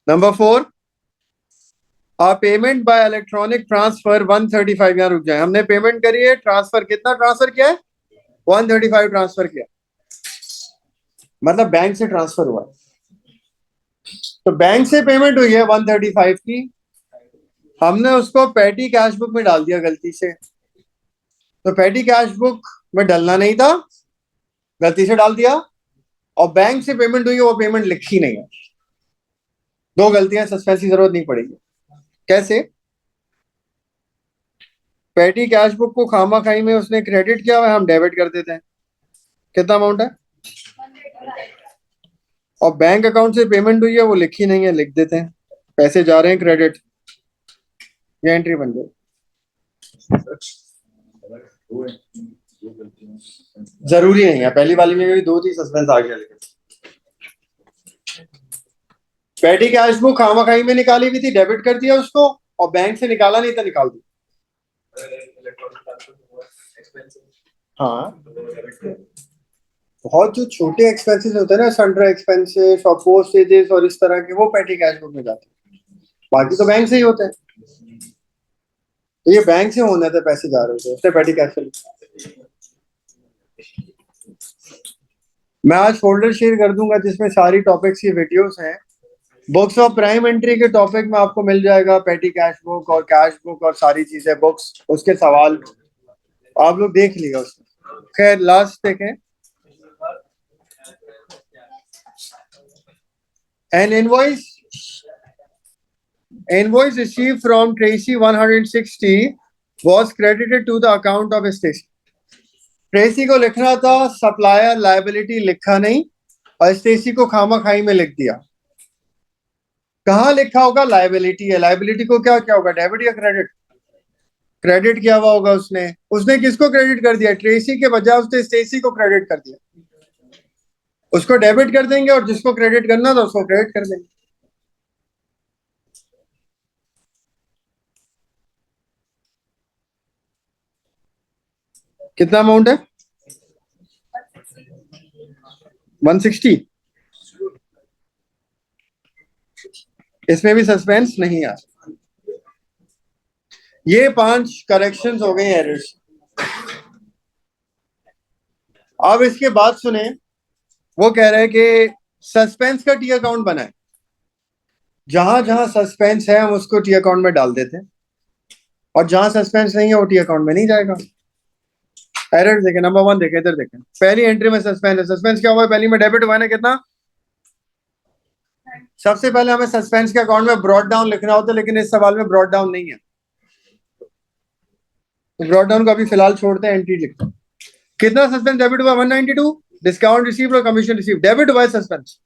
Number 4, payment by electronic transfer 135, यहां रुक जाए, हमने पेमेंट करी है, ट्रांसफर कितना ट्रांसफर किया है, 135 ट्रांसफर किया, मतलब बैंक से ट्रांसफर हुआ। तो बैंक से पेमेंट हुई है 135 की, हमने उसको पेटी कैश बुक में डाल दिया गलती से, तो पेटी कैश बुक में डालना नहीं था, गलती से डाल दिया, और बैंक से पेमेंट हुई है, वो पेमेंट लिखी नहीं है। दो गलतियां, सस्पेंस की जरूरत नहीं पड़ेगी। कैसे? पेटी कैश बुक को खामा खाई में उसने क्रेडिट किया हुआ है, हम डेबिट कर देते हैं, कितना अमाउंट है, और बैंक अकाउंट से पेमेंट हुई है, वो लिखी नहीं है, लिख देते हैं, पैसे जा रहे हैं क्रेडिट, ये एंट्री बन गई। जरूरी नहीं है, पहली वाली में भी दो थी, सस्पेंस आ गया। लेकिन पेटी कैश बुक खामा खाई में निकाली हुई थी, डेबिट कर दिया उसको, और बैंक से निकाला नहीं था, निकाल दिया। हाँ, बहुत जो छोटे एक्सपेंसेस होते हैं ना, सन्ड्रा एक्सपेंसेस और पोस्टेजेस और इस तरह के, वो पेटी कैश बुक में जाते हैं, बाकी तो बैंक से ही होते हैं। तो ये बैंक से होने थे, पैसे जा रहे थे, उसने पेटी कैश से लिखा। मैं आज फोल्डर शेयर कर दूंगा जिसमें सारी टॉपिक्स की वीडियोस हैं। बुक्स ऑफ प्राइम एंट्री के टॉपिक में आपको मिल जाएगा पेटी कैश बुक और कैश बुक और सारी चीजें, बुक्स, उसके सवाल आप लोग देख लिएगा उसमें। खैर लास्ट देखें, N invoice received from Tracy 160 was credited to the account of Stacy. Tracy को लिखना था सप्लायर लायबिलिटी, लिखा नहीं, और स्टेसी को खामा खाई में लिख दिया। कहाँ लिखा होगा, लायबिलिटी है, लायबिलिटी को क्या क्या होगा, डेबिट या क्रेडिट, क्रेडिट किया हुआ होगा उसने। उसने किसको क्रेडिट कर दिया, ट्रेसी के बजाय उसने स्टेसी को क्रेडिट कर दिया। उसको डेबिट कर देंगे और जिसको क्रेडिट करना था उसको क्रेडिट कर देंगे। कितना अमाउंट है, 160, इसमें भी सस्पेंस नहीं आ। ये 5 करेक्शंस हो गए एरर्स। अब इसके बाद सुने, वो कह रहे हैं कि सस्पेंस का टी अकाउंट बना है, जहां जहां सस्पेंस है हम उसको टी अकाउंट में डाल देते हैं, और जहां सस्पेंस नहीं है वो टी अकाउंट में नहीं जाएगा। एरर देखें, नंबर 1 देखें, इधर देखें, पहली एंट्री में सस्पेंस है। सस्पेंस क्या हुआ है? पहली में डेबिट हुआ है ना, कितना? सबसे पहले हमें सस्पेंस के अकाउंट में ब्रॉड डाउन लिखना होता है, लेकिन इस सवाल में ब्रॉड डाउन नहीं है, तो ब्रॉड डाउन को अभी फिलहाल छोड़ते हैं, एंट्री लिखते हैं। कितना सस्पेंस डेबिट हुआ? 192। डिस्काउंट रिसीव और कमीशन रिसीव। डेबिट हुआ है सस्पेंस,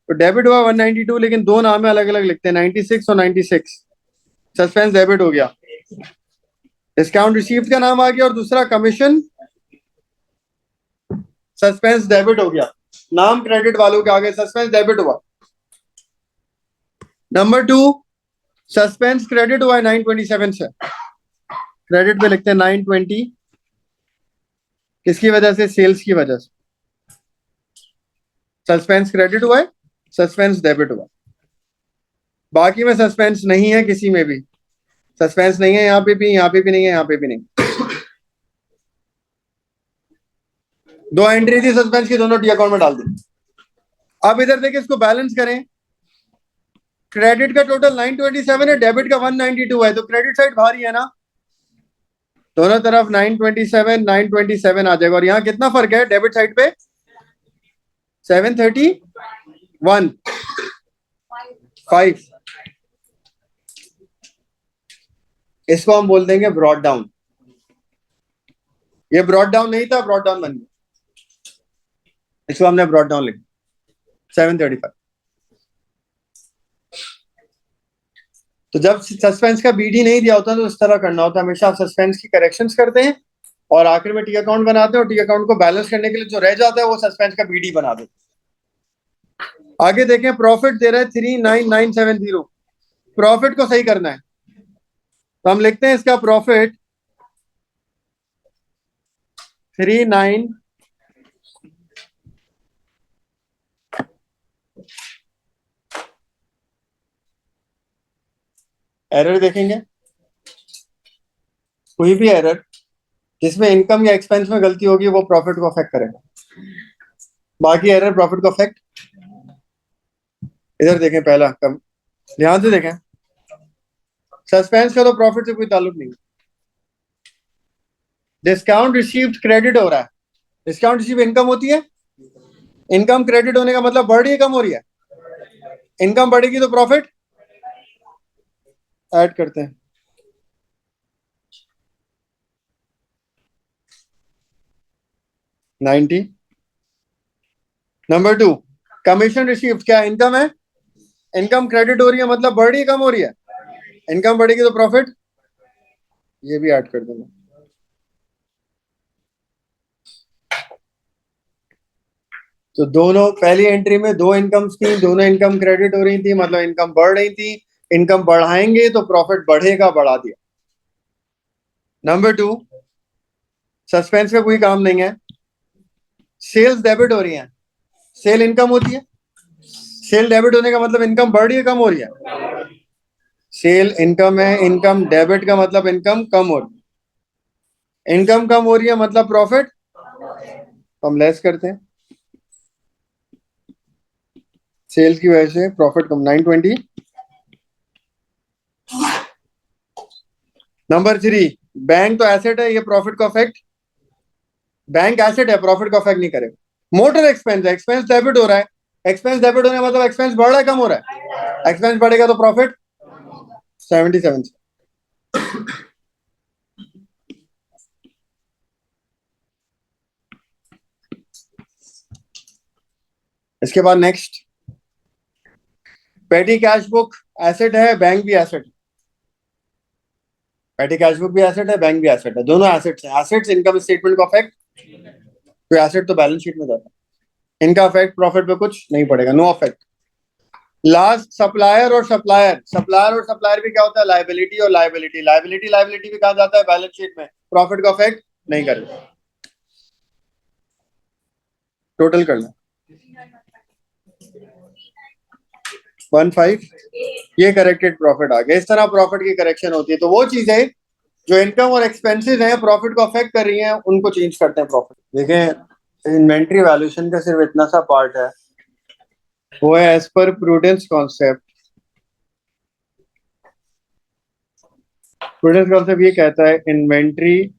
तो डेबिट हुआ 192, लेकिन दो नाम है, अलग अलग लिखते हैं, 96 और 96। सस्पेंस डेबिट हो गया। डिस्काउंट रिसीव का नाम आ गया, और दूसरा कमीशन सस्पेंस डेबिट हो गया। नाम क्रेडिट वालों के आगे सस्पेंस डेबिट हुआ। नंबर 2, सस्पेंस क्रेडिट हुआ है 927 से। क्रेडिट पे लिखते हैं 920। किसकी वजह से? सेल्स की वजह से। सस्पेंस क्रेडिट हुआ है, सस्पेंस डेबिट हुआ। बाकी में सस्पेंस नहीं है, किसी में भी सस्पेंस नहीं है, यहाँ पे भी, यहाँ पे भी नहीं है, यहाँ पे भी नहीं। दो एंट्री थी सस्पेंस की, दोनों टी अकाउंट में डाल दी। अब इधर देखिए, इसको बैलेंस करें। क्रेडिट का टोटल 927 है, डेबिट का 192 है, तो क्रेडिट साइड भारी है ना, दोनों तरफ 927 927 आ जाएगा। और यहाँ कितना फर्क है डेबिट साइड पे? 731 5। इसको हम बोल देंगे ब्रॉड डाउन। ये ब्रॉड डाउन नहीं था, ब्रॉड डाउन बन गया, इसको हमने ब्रॉड डाउन लिखा 735। तो जब सस्पेंस का बीडी नहीं दिया होता तो इस तरह करना होता है, हमेशा आप सस्पेंस की करेक्शंस करते हैं और आखिर में टी अकाउंट बनाते हैं, और टी अकाउंट को बैलेंस करने के लिए जो रह जाता है वो सस्पेंस का बीडी बना देते हैं। आगे देखें, प्रॉफिट दे रहा है 39970। प्रॉफिट को सही करना है, तो हम लिखते हैं इसका प्रॉफिट 39। एरर देखेंगे, कोई भी एरर जिसमें इनकम या एक्सपेंस में गलती होगी वो प्रॉफिट को अफेक्ट करेगा, बाकी एरर प्रॉफिट को अफेक्ट। इधर देखें, पहला कम, ध्यान से देखें, सस्पेंस का तो प्रॉफिट से कोई ताल्लुक नहीं। डिस्काउंट रिसीव्ड क्रेडिट हो रहा है, डिस्काउंट रिसीव इनकम होती है, इनकम क्रेडिट होने का मतलब बढ़ रही है, कम हो रही है? इनकम बढ़ेगी तो प्रॉफिट ऐड करते हैं। नाइनटी। नंबर 2, कमीशन रिसीव्ड, क्या इनकम है? इनकम क्रेडिट हो रही है, मतलब बढ़ रही है, कम हो रही है? इनकम बढ़ेगी तो प्रॉफिट, ये भी ऐड कर देना। तो दोनों पहली एंट्री में दो इनकम्स थी, दोनों इनकम क्रेडिट हो रही थी, मतलब इनकम बढ़ रही थी। इनकम बढ़ाएंगे तो प्रॉफिट बढ़ेगा, बढ़ा दिया। नंबर 2, सस्पेंस का कोई काम नहीं है, सेल्स डेबिट हो रही है। सेल इनकम होती है, सेल डेबिट होने का मतलब इनकम बढ़ रही है, कम हो रही है? सेल इनकम है, इनकम डेबिट का मतलब इनकम कम हो रही है। इनकम कम हो रही है मतलब प्रॉफिट, हम लेस करते हैं, सेल्स की वजह से प्रॉफिट कम, 920। नंबर 3, बैंक तो एसेट है, ये प्रॉफिट को अफेक्ट, बैंक एसेट है, प्रॉफिट को अफेक्ट नहीं करेगा। मोटर एक्सपेंस है, एक्सपेंस डेबिट हो रहा है, एक्सपेंस डेबिट होने का मतलब एक्सपेंस बढ़ रहा है, कम हो रहा है? एक्सपेंस बढ़ेगा तो प्रॉफिट 77 से। इसके बाद नेक्स्ट, पेटी कैश बुक एसेट है, बैंक भी एसेट है। पेटी कैश बुक भी एसेट है, बैंक भी एसेट है, दोनों एसेट्स हैं। एसेट्स इनकम स्टेटमेंट को अफेक्ट, तो एसेट तो बैलेंस शीट में जाता है, इनका अफेक्ट प्रॉफिट पे कुछ नहीं पड़ेगा, नो अफेक्ट। लास्ट, सप्लायर और सप्लायर, सप्लायर और सप्लायर भी क्या होता है? लाइबिलिटी और लाइबिलिटी, लाइबिलिटी लाइबिलिटी भी कहा जाता है बैलेंस शीट में, प्रॉफिट को अफेक्ट नहीं करेगा। टोटल करना, 15, ये करेक्टेड प्रॉफिट आ गया। इस तरह प्रॉफिट की करेक्शन होती है। तो वो चीजें जो इनकम और एक्सपेंसेस हैं प्रॉफिट को अफेक्ट कर रही हैं, उनको चेंज करते हैं प्रॉफिट। देखें, इन्वेंट्री वैल्यूएशन का सिर्फ इतना सा पार्ट है, वो है as per prudence concept. Prudence concept ये कहता है inventory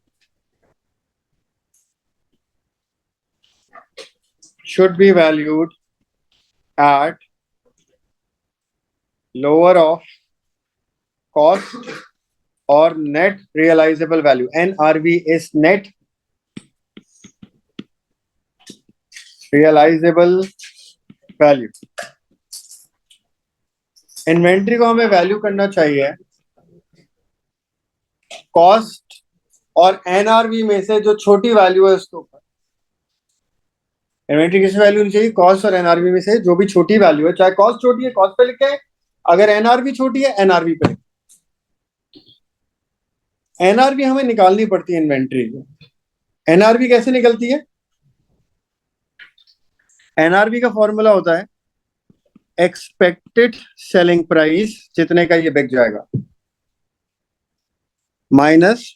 should be valued at lower of cost or net realizable value. NRV is net realizable value. Inventory को हमें वैल्यू करना चाहिए कॉस्ट और एनआरवी में से जो छोटी वैल्यू है उसके ऊपर। इन्वेंट्री किस वैल्यू होनी चाहिए? कॉस्ट और एनआरवी में से जो भी छोटी वैल्यू है, चाहे कॉस्ट छोटी है कॉस्ट पे लिखते हैं, अगर एनआरवी छोटी है एनआरवी पे। एनआरवी हमें निकालनी पड़ती है इन्वेंट्री की। एनआरवी कैसे निकलती है? एनआरवी का फॉर्मूला होता है एक्सपेक्टेड सेलिंग प्राइस, जितने का ये बिक जाएगा, माइनस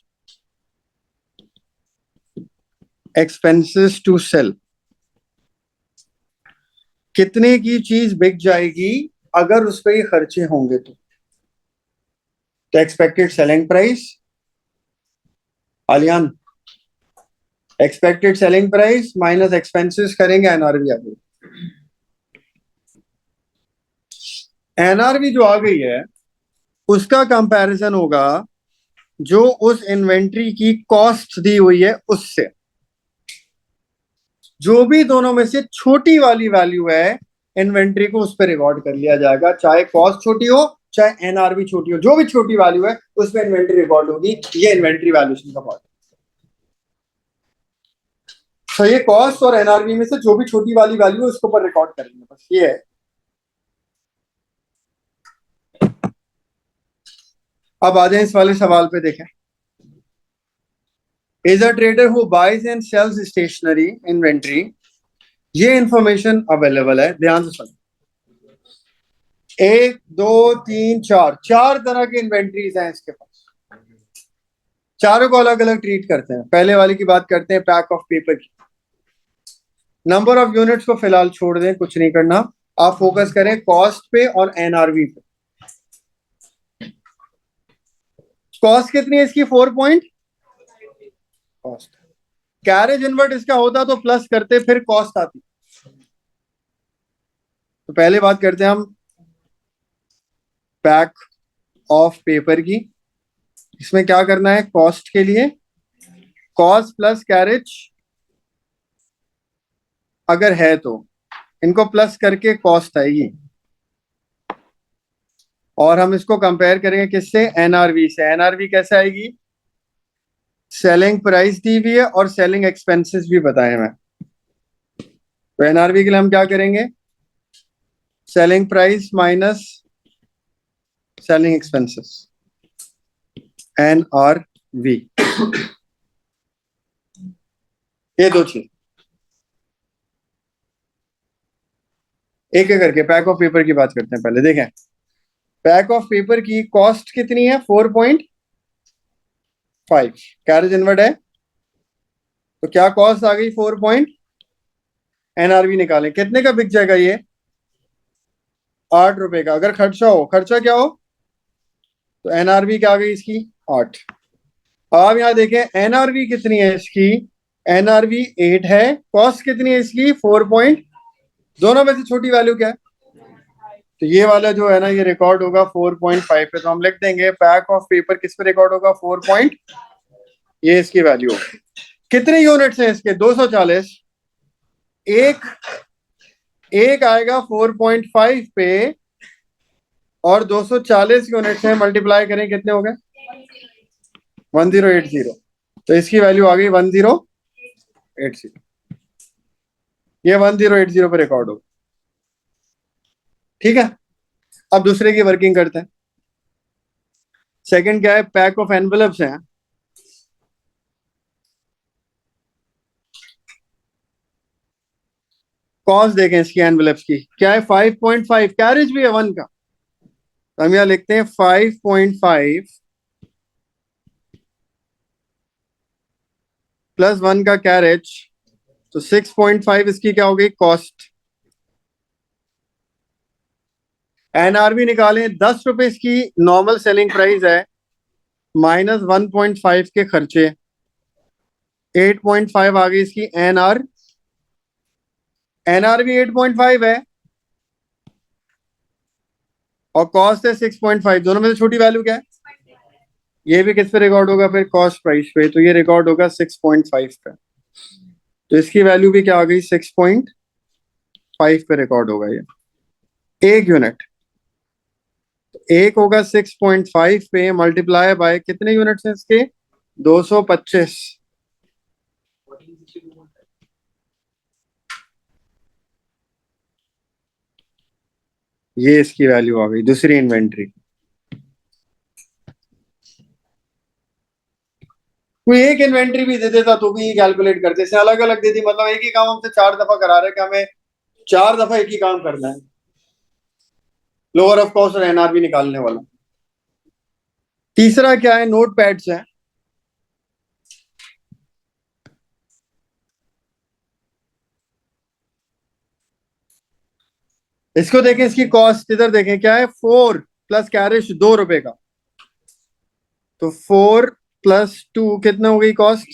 एक्सपेंसेस टू सेल। कितने की चीज बिक जाएगी अगर उस पर ये खर्चे होंगे तो expected selling price, Aliyan, expected selling price minus expenses करेंगे एनआरवी आ गई। एनआरवी जो आ गई है उसका कंपैरिजन होगा जो उस इन्वेंट्री की कॉस्ट दी हुई है उससे। जो भी दोनों में से छोटी वाली वैल्यू है इन्वेंट्री को उस पर रिकॉर्ड कर लिया जाएगा, चाहे कॉस्ट छोटी हो चाहे एनआरवी छोटी हो, जो भी छोटी वैल्यू है उस पर इन्वेंट्री रिकॉर्ड होगी। ये इन्वेंट्री वैल्यूएशन का पार्ट है। तो ये कॉस्ट और एनआरवी में से जो भी छोटी वाली वैल्यू है उसके ऊपर रिकॉर्ड करेंगे, बस ये है। अब आ जाए इस वाले सवाल पे देखें। Is a trader who buys and sells stationery inventory, ये इंफॉर्मेशन अवेलेबल है, ध्यान से सुनो। 1 2 3 4 चार तरह की इन्वेंट्रीज हैं इसके पास। चारों को अलग अलग ट्रीट करते हैं। पहले वाली की बात करते हैं, पैक ऑफ पेपर की। नंबर ऑफ यूनिट्स को फिलहाल छोड़ दें, कुछ नहीं करना, आप फोकस करें कॉस्ट पे और एनआरवी पे। कॉस्ट कितनी है इसकी? 4 पॉइंट कॉस्ट। कैरेज इनवर्ट इसका होता तो प्लस करते फिर कॉस्ट आती। तो पहले बात करते हैं हम पैक ऑफ पेपर की। इसमें क्या करना है? कॉस्ट के लिए कॉस्ट प्लस कैरेज अगर है तो इनको प्लस करके कॉस्ट आएगी, और हम इसको कंपेयर करेंगे किससे? एनआरवी से। एनआरवी कैसे आएगी? सेलिंग प्राइस दी हुई है और सेलिंग एक्सपेंसेस भी बताए मैं। तो एनआरवी के लिए हम क्या करेंगे? Selling price minus selling expenses, NRV. ये दो चीज एक एक करके पैक ऑफ पेपर की बात करते हैं। पहले देखें, पैक ऑफ पेपर की कॉस्ट कितनी है? 4.5। कैरेज इनवर्ड है तो क्या कॉस्ट आ गई? 4 एनआरवी निकालें, कितने का बिक जाएगा ये? 8 रुपए का। अगर खर्चा हो, खर्चा क्या हो तो एनआरवी क्या आ गई इसकी? 8। अब यहां देखें एनआरवी कितनी है इसकी? एनआरवी 8 है। कॉस्ट कितनी है इसकी? 4 दोनों में से छोटी वैल्यू क्या है? तो ये वाला जो है ना, ये रिकॉर्ड होगा 4.5 पे। तो हम लिख देंगे पैक ऑफ पेपर किस पे रिकॉर्ड होगा? 4 ये इसकी वैल्यू होगी। कितने यूनिट्स हैं इसके? 240। एक एक आएगा 4.5 पे और 240 यूनिट्स हैं, मल्टीप्लाई करें कितने हो गए? 1080। तो इसकी वैल्यू आ गई 1080। ये 1080 पे रिकॉर्ड होगा। ठीक है, अब दूसरे की वर्किंग करते हैं। सेकंड क्या है? पैक ऑफ एनवेलप्स हैं। कॉस्ट देखें इसकी एनवेलप्स की, क्या है 5.5, कैरेज भी है 1 का, तो हम यहाँ लिखते हैं 5.5 प्लस 1 का कैरेज, तो 6.5 इसकी क्या हो गई कॉस्ट। एनआरबी निकालें, 10 रुपए इसकी नॉर्मल सेलिंग प्राइस है, माइनस 1.5 के खर्चे, 8.5 आ गई इसकी एनआर भी 8.5 है और कॉस्ट है 6.5, दोनों में से छोटी वैल्यू क्या है? ये भी किस पे रिकॉर्ड होगा फिर? कॉस्ट प्राइस पे, तो ये रिकॉर्ड होगा 6.5 पे, तो इसकी वैल्यू भी क्या आ गई 6.5 पे रिकॉर्ड होगा ये 1 यूनिट। एक होगा 6.5 पे मल्टीप्लाई बाय कितने यूनिट्स हैं इसके? 225। ये इसकी वैल्यू आ गई दूसरी इन्वेंट्री। कोई एक इन्वेंट्री भी दे देता तो भी कैलकुलेट करते, से अलग अलग दे दी, मतलब एक ही काम हमसे 4 दफा करा रहे कि हमें 4 दफा एक ही काम करना है। लोअर ऑफ कॉस्ट और एनआरबी निकालने वाला। तीसरा क्या है? नोट पैड्स है। इसको देखें, इसकी कॉस्ट इधर देखें क्या है, 4 प्लस कैरिश 2 रुपए का, तो 4 प्लस 2 कितना हो गई कॉस्ट।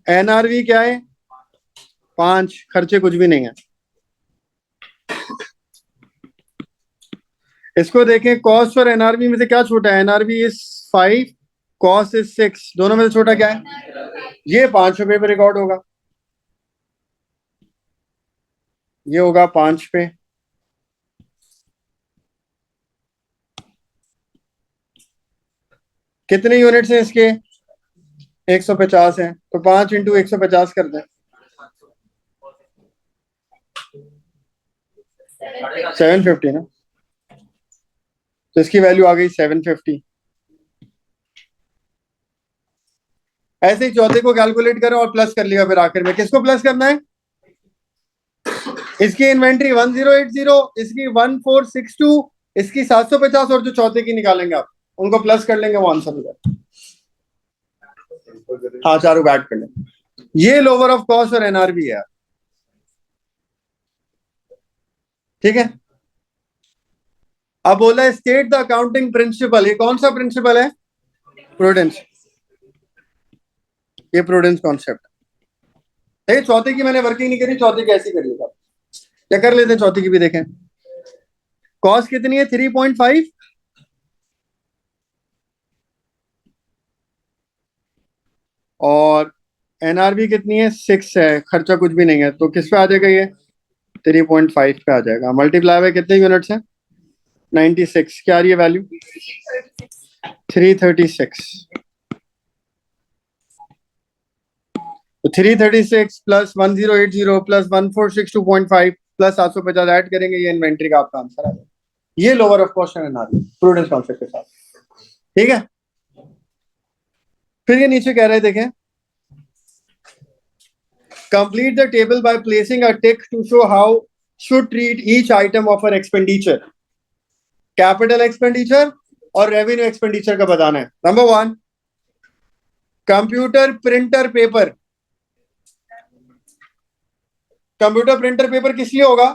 एनआरवी क्या है 5, खर्चे कुछ भी नहीं है। इसको देखें, कॉस्ट और एनआरबी में से क्या छोटा है? एनआरबी इज 5, कॉस्ट इज 6, दोनों में से छोटा क्या है? ये 5 रुपए पे रिकॉर्ड होगा, ये होगा 5 पे। कितने यूनिट्स हैं इसके? 150 है, तो 5 इंटू 150 कर दें, 750 ना, तो इसकी वैल्यू आ गई 750। ऐसे ही चौथे को कैलकुलेट करो और प्लस कर लिया, फिर आखिर में किसको प्लस करना है? इसकी इन्वेंट्री 1080, इसकी 1462, इसकी 750, और जो चौथे की निकालेंगे आप उनको प्लस कर लेंगे, वो आंसर हो जाएगा। हाँ, चारों को ऐड कर लेंगे। ये लोअर ऑफ कॉस्ट और एनआरबी है, ठीक है। अब बोला है स्टेट द अकाउंटिंग प्रिंसिपल, ये कौन सा प्रिंसिपल है? प्रूडेंस, ये प्रूडेंस कॉन्सेप्ट है। चौथे की मैंने वर्किंग नहीं करी, चौथे की ऐसी करिएगा, क्या कर लेते हैं चौथी की भी देखें। कॉस्ट कितनी है 3.5, और एनआरबी कितनी है 6 है, खर्चा कुछ भी नहीं है, तो किस पे आ जाएगा ये? 3.5 पे आ जाएगा। मल्टीप्लाई बाय कितने यूनिट्स हैं? 96, क्या आ रही है वैल्यू? 336। तो 336 प्लस 1080 प्लस 1462.5 प्लस 750 ऐड करेंगे, ये इन्वेंट्री का आपका आंसर आ जाएगा। ये lower of cost and NRB prudence concept के साथ, ठीक है। फिर ये नीचे कह रहे देखें, complete the table by placing a tick to show how should treat each item of our expenditure. Capital expenditure और रेवेन्यू एक्सपेंडिचर का बताना है। Number 1, computer printer paper. Computer printer paper किस लिए होगा?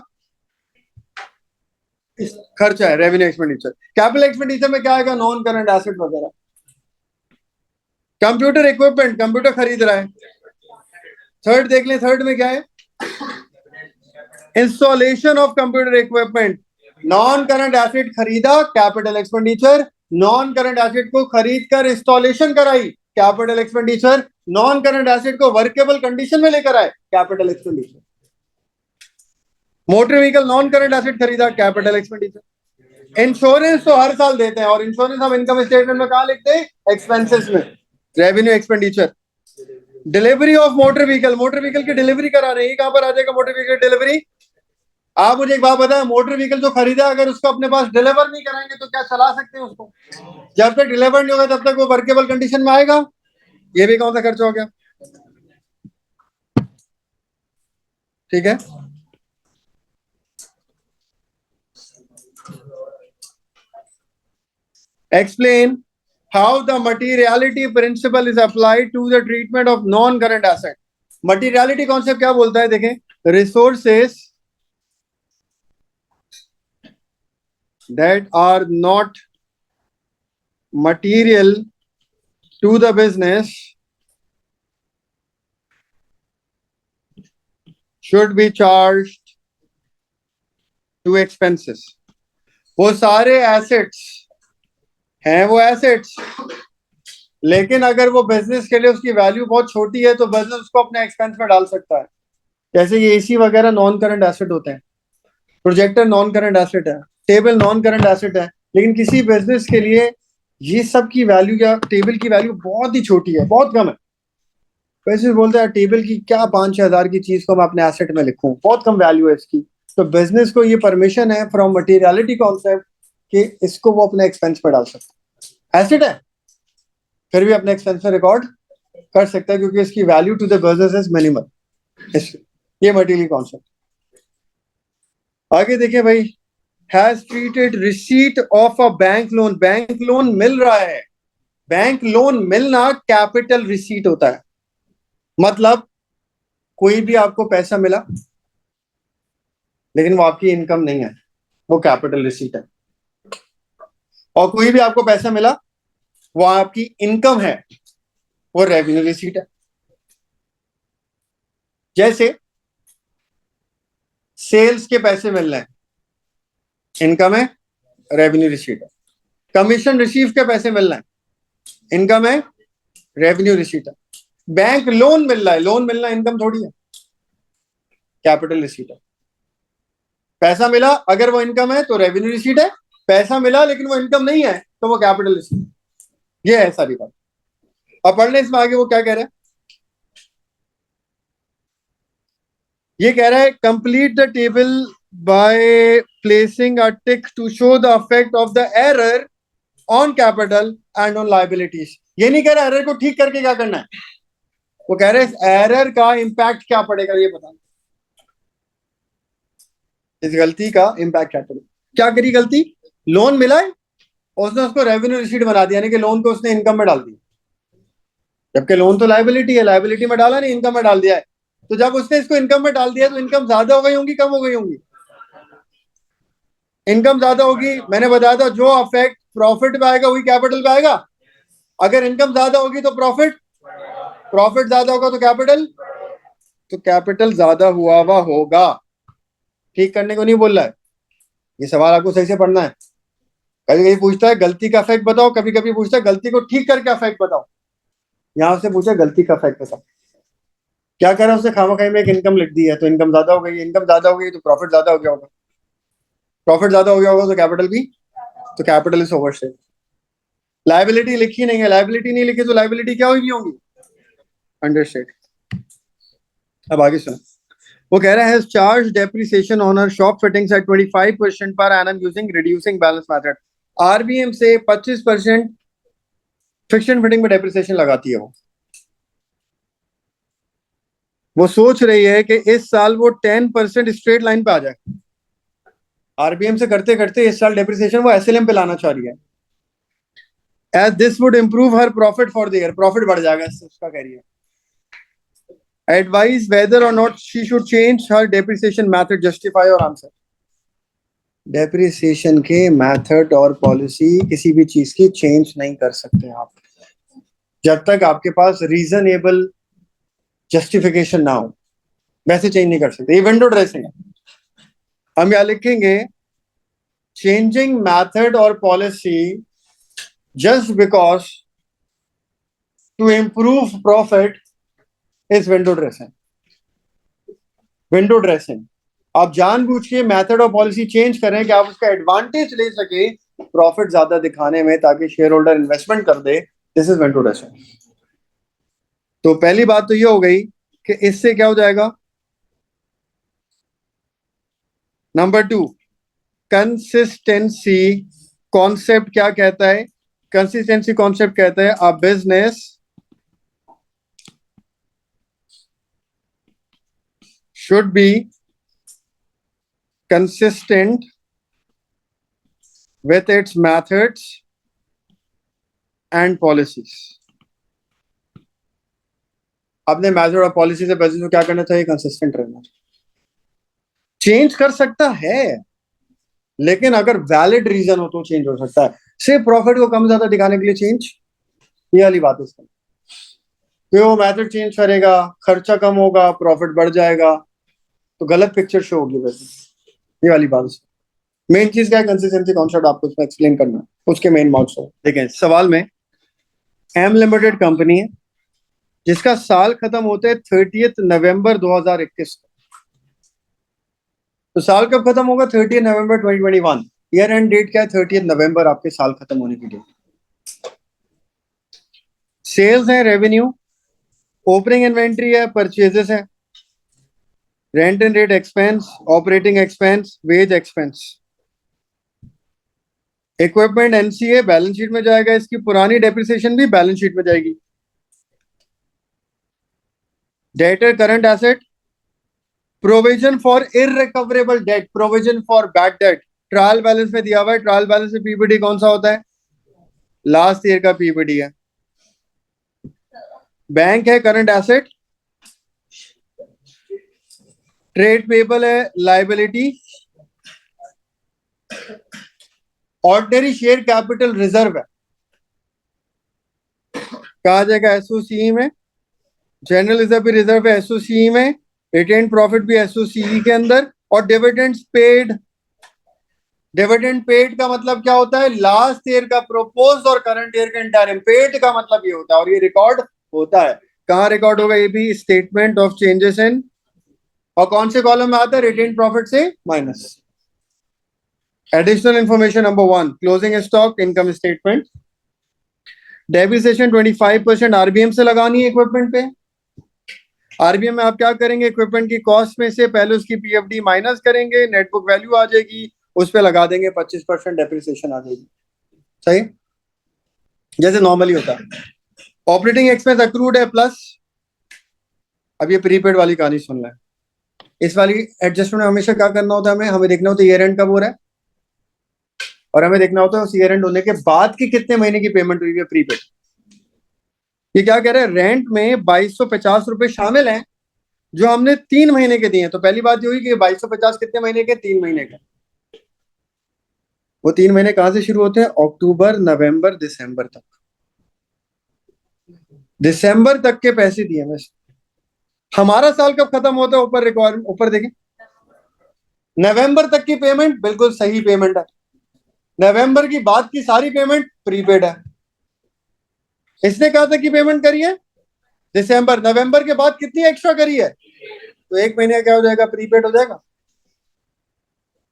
खर्चा है, रेवेन्यू एक्सपेंडिचर। कैपिटल एक्सपेंडिचर में क्या आएगा? नॉन करंट एसेट वगैरह। कंप्यूटर इक्विपमेंट, कंप्यूटर खरीद रहा है। थर्ड देख लें, थर्ड में क्या है? Installation of computer equipment, non current asset खरीदा, capital expenditure. Non current asset को खरीद कर इंस्टॉलेशन कराई, capital expenditure. Non current asset को वर्केबल कंडीशन में लेकर आए, capital expenditure. Motor vehicle non current asset खरीदा, कैपिटल एक्सपेंडिचर। इंश्योरेंस तो हर साल देते हैं, और इंश्योरेंस हम इनकम स्टेटमेंट में कहा लिखते हैं? एक्सपेंसेस में, revenue expenditure. Delivery of motor vehicle, motor vehicle की डिलीवरी करा रहे हैं, कहां पर आ जाएगा मोटर व्हीकल डिलीवरी? आप मुझे एक बात बताएं, मोटर व्हीकल जो खरीदा अगर उसको अपने पास डिलीवर नहीं कराएंगे तो क्या चला सकते हैं उसको? जब तक डिलीवर नहीं होगा तब तक वो वर्केबल कंडीशन में आएगा। ये भी कौन सा खर्चा हो गया? ठीक है, explain how the materiality principle is applied to the treatment of non current asset. materiality concept क्या बोलता है, देखें, resources that are not material to the business should be charged to expenses. वो सारे assets हैं, वो assets, लेकिन अगर वो बिजनेस के लिए उसकी वैल्यू बहुत छोटी है तो बिजनेस उसको अपने एक्सपेंस में डाल सकता है. जैसे ये एसी वगैरह नॉन करंट एसेट होते हैं, प्रोजेक्टर नॉन करंट एसेट है, टेबल नॉन करंट एसेट है, लेकिन किसी बिजनेस के लिए ये सब की वैल्यू या टेबल की वैल्यू बहुत ही छोटी है, बहुत कम है. वैसे बोलते हैं टेबल की क्या 5-6 हज़ार की चीज को मैं अपने एसेट में लिखूं, बहुत कम वैल्यू है इसकी. तो बिजनेस को ये परमिशन है फ्रॉम मटीरियलिटी कॉन्सेप्ट कि इसको वो अपने एक्सपेंस में डाल सकता है. एसेट है फिर भी अपने एक्सपेंस में रिकॉर्ड कर सकता है क्योंकि इसकी value to the business is minimal. ये मटीरियल कॉन्सेप्ट. आगे देखिए भाई, has treated receipt of a bank loan. Bank loan मिल रहा है, बैंक लोन मिलना कैपिटल रिसीट होता है. मतलब कोई भी आपको पैसा मिला लेकिन वो आपकी इनकम नहीं है, वो कैपिटल रिसीट है. और कोई भी आपको पैसा मिला वो आपकी इनकम है, वो रेवेन्यू रिसीट है. जैसे सेल्स के पैसे मिल रहे हैं, इनकम है, रेवेन्यू रिसीट है. कमीशन रिसीव के पैसे मिल रहे हैं, इनकम है, रेवेन्यू रिसीट है. बैंक लोन मिल रहा है, लोन मिलना इनकम थोड़ी है, कैपिटल रिसीट है. पैसा मिला अगर वो इनकम है तो रेवेन्यू रिसीट है, पैसा मिला लेकिन वो इनकम नहीं है तो वो कैपिटल रिसीट है. ये है सारी बात. अब पढ़ने इसमें आगे वो क्या कह रहा है. ये कह रहा है complete the table by placing a tick two show the effect of the error on capital and on liabilities. ये नहीं कह रहा एरर को ठीक करके क्या करना है, वो कह रहे हैं एरर का इंपैक्ट क्या पड़ेगा ये बताना. इस गलती का इंपैक्ट क्या पड़ेगा. क्या करी गलती, लोन मिला है और उसने उसको रेवेन्यू रिसीट बना दिया, यानी कि लोन को उसने इनकम में डाल दिया, जबकि लोन तो लायबिलिटी है, लायबिलिटी में डाला नहीं, इनकम में डाल दिया है. तो जब उसने इसको इनकम में डाल दिया तो इनकम ज्यादा हो गई होंगी, कम हो गई होंगी. इनकम ज्यादा होगी. मैंने बताया था जो अफेक्ट प्रॉफिट पे आएगा वही कैपिटल पे आएगा. अगर इनकम ज्यादा होगी तो प्रॉफिट, प्रॉफिट ज्यादा होगा तो कैपिटल, तो कैपिटल ज्यादा हुआ होगा. ठीक करने को नहीं बोल रहा है, ये सवाल आपको सही से पढ़ना है. कभी कभी पूछता है गलती का इफेक्ट बताओ, कभी कभी पूछता है गलती को ठीक करके इफेक्ट बताओ. यहां से पूछा गलती का इफेक्ट बताओ. क्या करा उसने, खामखाई में एक इनकम लिख दी है तो इनकम ज्यादा हो गई, इनकम ज्यादा हो गई तो प्रॉफिट ज्यादा हो गया होगा, प्रॉफिट ज्यादा हो गया होगा तो कैपिटल भी, तो कैपिटल इज ओवरस्टेट. लायबिलिटी लिखी नहीं है, लायबिलिटी नहीं लिखी तो लायबिलिटी क्या हुई होंगी, अंडरस्टेट. अब आगे सुनो, वो कह रहा है charge depreciation on shop fittings at 25% per annum using reducing balance method. RBM से 25% फिक्शन फिटिंग में डेप्रिसिएशन लगाती है. वो सोच रही है कि इस साल वो 10% स्ट्रेट लाइन पे आ जाए. आरबीएम से करते करते इस साल डेप्रिसिएशन वो एसएलएम पे लाना चाह रही है. As this would improve her profit for the year. Profit बढ़ जाएगा इससे, उसका कह रही है. Advise whether or not she should change her depreciation method. Justify your answer. Depreciation के मेथड और पॉलिसी किसी भी चीज की चेंज नहीं कर सकते आप जब तक आपके पास रीजनेबल जस्टिफिकेशन ना हो. वैसे चेंज नहीं कर सकते. ये विंडो ड्रेसिंग है. हम यहाँ लिखेंगे चेंजिंग मेथड और policy just because to improve profit is window dressing. Window dressing. आप जानबूझ के मेथड और पॉलिसी चेंज करें कि आप उसका एडवांटेज ले सके प्रॉफिट ज्यादा दिखाने में ताकि शेयर होल्डर इन्वेस्टमेंट कर दे. This is window dressing. तो पहली बात तो ये हो गई कि इससे क्या हो जाएगा. नंबर 2, कंसिस्टेंसी कॉन्सेप्ट क्या कहता है. कंसिस्टेंसी कॉन्सेप्ट कहता है a business should be consistent with its methods and policies. अपने मेथड और पॉलिसी से बिजनेस को क्या करना चाहिए? कंसिस्टेंट रहना। चेंज कर सकता है, लेकिन अगर वैलिड रीजन हो तो चेंज हो सकता है। सिर्फ प्रॉफिट को कम ज्यादा दिखाने के लिए चेंज, ये वाली बात है इसमें। फिर वो मेथड चेंज करेगा, खर्चा कम होगा, प्रॉफिट बढ़ जाएगा, तो गलत पिक्चर शो होगी वैसे। ये वाली बात है। मेन चीज क्या है? कंसिस्टेंसी कॉन्सेप्ट आपको इसमें एक्सप्लेन करना है, उसके मेन मार्क्स हो। देखें सवाल में, एम लिमिटेड कंपनी है जिसका साल खत्म होते है 30 नवंबर 2021। तो साल कब खत्म होगा? 30 नवंबर 2021। ईयर एंड डेट क्या है? 30 नवंबर आपके साल खत्म होने की डेट। सेल्स है, रेवेन्यू, ओपनिंग इन्वेंट्री है, परचेजेस है, rent and rate expense, operating expense, wage expense. Equipment NCA balance sheet में जाएगा, इसकी पुरानी डेप्रिसिएशन भी बैलेंस शीट में जाएगी। Debtor current asset, provision for irrecoverable debt, provision for bad debt trial balance में दिया हुआ है। ट्रायल बैलेंस में पीबीडी कौन सा होता है? लास्ट ईयर का पीबीडी है। बैंक है, करंट एसेट, ट्रेड पेबल है, liability, ordinary share capital reserve है, कहा जाएगा एसओसीई में, जनरल रिजर्व भी रिजर्व है एसओसीई में, रिटेन प्रॉफिट भी एसओसीई के अंदर, और डिविडेंड्स पेड। डिविडेंड पेड का मतलब क्या होता है? लास्ट ईयर का प्रोपोज और करंट ईयर का इंटरिम। पेड का मतलब ये होता है, और ये रिकॉर्ड होता है। कहां रिकॉर्ड होगा? ये भी स्टेटमेंट ऑफ चेंजेस इन, और कौन से कॉलम में आता है? रिटेन प्रॉफिट से minus. Additional information number 1, closing stock, income statement. Depreciation 25% RBM से लगानी है इक्विपमेंट पे। आरबीएम में आप क्या करेंगे? इक्विपमेंट की कॉस्ट में से पहले उसकी पीएफडी माइनस करेंगे, नेटबुक वैल्यू आ जाएगी, उस पर लगा देंगे 25% डेप्रिसिएशन आ जाएगी। सही, जैसे नॉर्मली होता है। ऑपरेटिंग एक्सपेंस अक्रूड है प्लस। अब ये प्रीपेड वाली कहानी सुन लें। इस वाली एडजस्टमेंट हमेशा क्या करना होता है? हमें देखना होता है ईयर एंड कब हो रहा है, और हमें देखना होता है उस ईयर एंड होने के बाद की कितने महीने की पेमेंट हुई है प्रीपेड। ये क्या कह रहे हैं? रेंट में 2250 रुपए शामिल हैं जो हमने 3 महीने के दिए हैं। तो पहली बात ये हुई कि 2250 कितने महीने के? 3 महीने के। वो 3 महीने कहां से शुरू होते हैं? अक्टूबर, नवंबर, दिसंबर तक। दिसंबर तक के पैसे दिए मैं। हमारा साल कब खत्म होता है? ऊपर रिक्वायरमेंट, ऊपर देखें, नवंबर तक की पेमेंट बिल्कुल सही पेमेंट है। नवंबर की बाद की सारी पेमेंट प्रीपेड है। इसने कहा था कि पेमेंट करी है दिसंबर, नवंबर के बाद कितनी एक्स्ट्रा करी है? तो 1 महीने का क्या हो जाएगा? प्रीपेड हो जाएगा।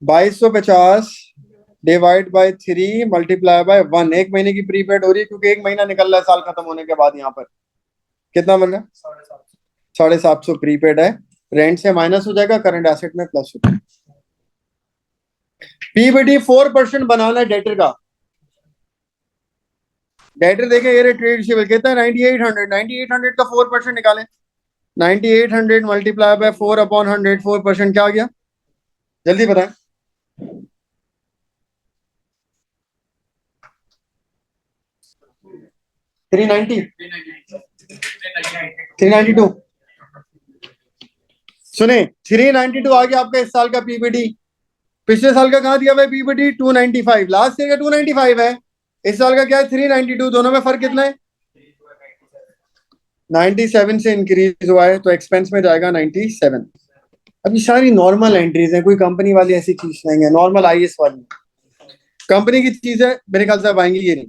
2250 डिवाइड बाय 3 मल्टीप्लाई बाय 1, 1 महीने की प्रीपेड हो रही है, क्योंकि 1 महीना निकल रहा है साल खत्म होने के बाद। यहाँ पर कितना बन रहा है? 750 प्रीपेड है। रेंट से माइनस हो जाएगा, करंट एसेट में प्लस हो जाएगा। पीबीडी 4% बनाना है डेटर का। डेटर देखें, ये ट्रेड रिसीवेबल कितना है? 9800। 9800 का 4% निकालें। 9800 मल्टीप्लाई बाय 4/100, 4% क्या आ गया? जल्दी बताएं। 390, 392। सुने, 392 आ गया आपका इस साल का पीबीडी। पिछले साल का कहां दिया हुआ है पीबीडी? 295। लास्ट ईयर का 295 है, इस साल का क्या है? 392। दोनों में फर्क कितना है? 97 से इंक्रीज हुआ है, तो एक्सपेंस में जाएगा 97। अभी सारी नॉर्मल एंट्रीज हैं, कोई कंपनी वाली ऐसी चीज नहीं है, नॉर्मल आईएएस वाली कंपनी की चीज है। मेरे ख्याल से अब आएंगी ये नहीं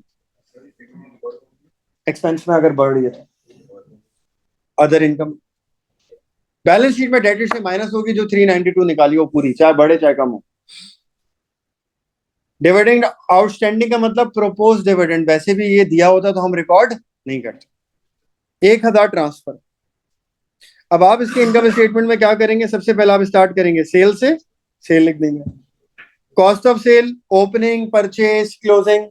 एक्सपेंस में, अगर बढ़ रही है तो। अदर इनकम बैलेंस शीट में डेबिट से माइनस होगी, जो 392 निकाली हो पूरी, चाहे बढ़े चाहे कम हो। डिविडेंड आउटस्टैंडिंग का मतलब प्रोपोज डिविडेंड, वैसे भी ये दिया होता तो हम रिकॉर्ड नहीं करते। 1000 ट्रांसफर। अब आप इसके इनकम स्टेटमेंट में क्या करेंगे? सबसे पहले आप स्टार्ट करेंगे सेल से, सेल लिख देंगे। Cost of sale, opening, purchase, closing,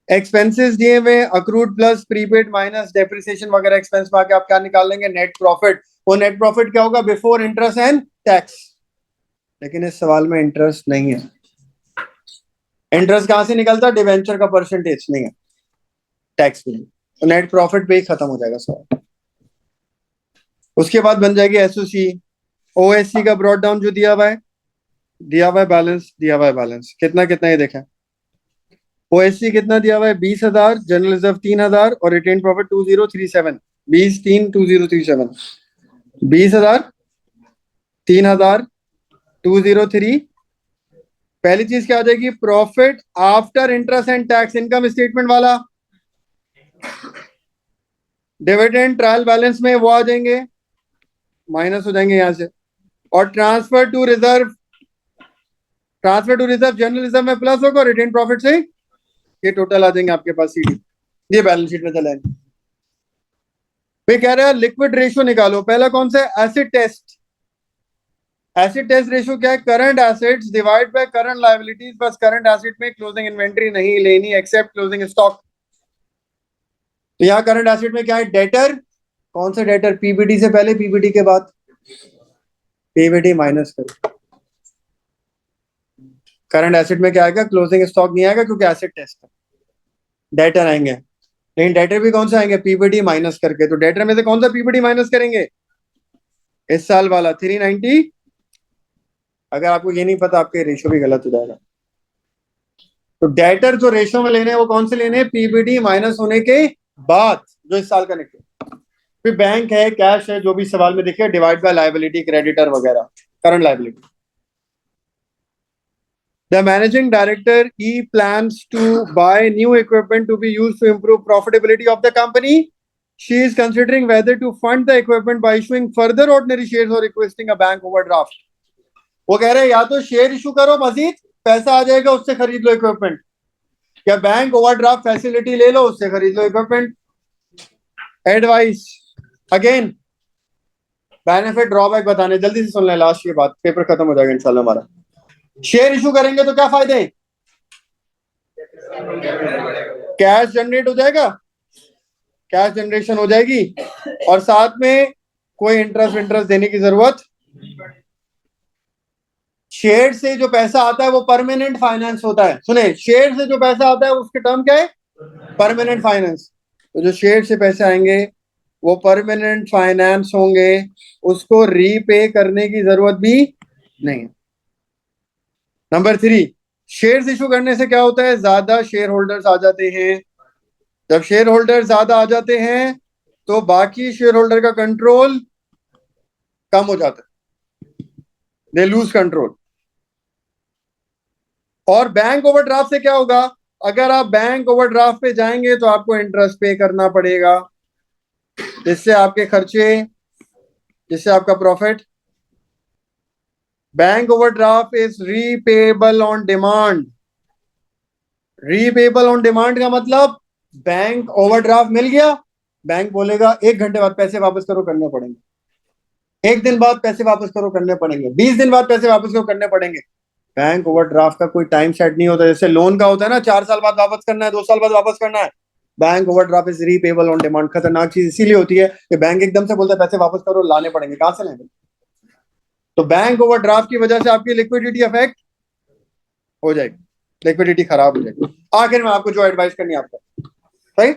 expenses दिए हुए accrued plus prepaid minus depreciation वगैरह एक्सपेंस में आके आप क्या निकाल लेंगे? Net profit. वो नेट प्रॉफिट क्या होगा? Before interest and tax. लेकिन इस सवाल में इंटरेस्ट नहीं है। इंटरेस्ट कहां से निकलता है? डिवेंचर का परसेंटेज नहीं है, टैक्स में। तो नेट प्रॉफिट पे ही खत्म हो जाएगा सवाल। उसके बाद बन जाएगी एसओसी। ओएससी का ब्रॉड डाउन जो दिया हुआ है, दिया हुआ है बैलेंस, दिया हुआ है बैलेंस कितना कितना ये देखें। ओएससी कितना दिया हुआ है? 20,000, जनरल रिजर्व 3,000 और रिटेन प्रॉफिट 2037। 20,3,2037। 20,000, 3,000, 203। पहली चीज क्या आ जाएगी? Profit after interest and tax, income statement वाला। डिविडेंड ट्रायल बैलेंस में वो आ जाएंगे, माइनस हो जाएंगे यहां से। और transfer to reserve, transfer to reserve general reserve में प्लस होगा, रिटेन प्रॉफिट से ये टोटल आ जाएंगे आपके पास सीडी। ये बैलेंस शीट में चले कह रहा है लिक्विड रेशियो निकालो। पहला कौन सा है? Acid test. Acid test ratio क्या है? Current assets divide by current liabilities, बस करंट एसेट में क्लोजिंग इन्वेंट्री नहीं लेनी एक्सेप्ट क्लोजिंग स्टॉक। तो यहाँ करंट एसेट में क्या है? डेटर। कौन से डेटर? पीबीटी से पहले, पीबीटी के बाद। पीबीटी माइनस कर। करंट एसेट में क्या आएगा? क्लोजिंग स्टॉक नहीं आएगा क्योंकि एसिड टेस्ट है। डेटर आएंगे, लेकिन डेटर भी कौन सा आएंगे? पीबीटी माइनस करके। तो डेटर में से कौन सा पीबीटी माइनस करेंगे? इस साल वाला 390। अगर आपको ये नहीं पता, आपके रेशियो भी गलत हो जाएगा। तो डेटर जो रेशियो में लेने हैं वो कौन से लेने हैं? पीबीटी माइनस होने के बाद जो इस साल का निकले। फिर बैंक है, कैश है, जो भी सवाल में देखिए, डिवाइड बाय लायबिलिटी, क्रेडिटर वगैरह, current liability. The managing director, he plans to buy new equipment to be used to improve profitability of the company. She is considering whether to fund the equipment by issuing further ordinary shares or requesting a bank overdraft. वो कह रहे हैं या तो share issue करो, मजीद पैसा आ जाएगा, उससे खरीद लो इक्विपमेंट, या बैंक ओवरड्राफ्ट फैसिलिटी ले लो, उससे खरीद लो equipment. Advice again, benefit drawback बताने, जल्दी से सुन लें, लास्ट की बात, पेपर खत्म हो जाएगा इंशाल्लाह हमारा। शेयर इशू करेंगे तो क्या फायदे? कैश जनरेट हो जाएगा, कैश जनरेशन हो जाएगी, और साथ में कोई इंटरेस्ट देने की जरूरत। शेयर से जो पैसा आता है वो परमानेंट फाइनेंस होता है। सुने, शेयर से जो पैसा आता है उसके टर्म क्या है? Permanent finance. तो जो शेयर से पैसे आएंगे वो परमानेंट फाइनेंस होंगे, उसको रीपे करने की जरूरत भी नहीं। नंबर 3, शेयर्स इशू करने से क्या होता है? ज्यादा शेयर होल्डर्स आ जाते हैं। जब शेयर होल्डर ज्यादा आ जाते हैं तो बाकी शेयर होल्डर का कंट्रोल कम हो जाता है, दे लूज कंट्रोल। और बैंक ओवरड्राफ्ट से क्या होगा? अगर आप बैंक ओवरड्राफ्ट पे जाएंगे तो आपको इंटरेस्ट पे करना पड़ेगा, जिससे आपके खर्चे, जिससे आपका profit. Bank overdraft is repayable on demand. Repayable on demand का मतलब, बैंक ओवरड्राफ्ट मिल गया, बैंक बोलेगा 1 घंटे बाद पैसे वापस करो, करने पड़ेंगे। 1 दिन बाद पैसे वापस करो, करने पड़ेंगे। 20 दिन बाद पैसे वापस करो, करने पड़ेंगे। बैंक ओवरड्राफ्ट का कोई टाइम सेट नहीं होता, जैसे लोन का होता है ना, 4 साल बाद वापस करना है, 2 साल बाद वापस करना है। Bank overdraft is repayable on demand. खतरनाक चीज इसीलिए होती है कि बैंक एकदम से बोलता है पैसे वापस करो, लाने पड़ेंगे, कहां से लेंगे? तो बैंक ओवरड्राफ्ट की वजह से आपकी लिक्विडिटी अफेक्ट हो जाएगी, लिक्विडिटी खराब हो जाएगी। आखिर में आपको जो एडवाइस करनी है आपको, सही।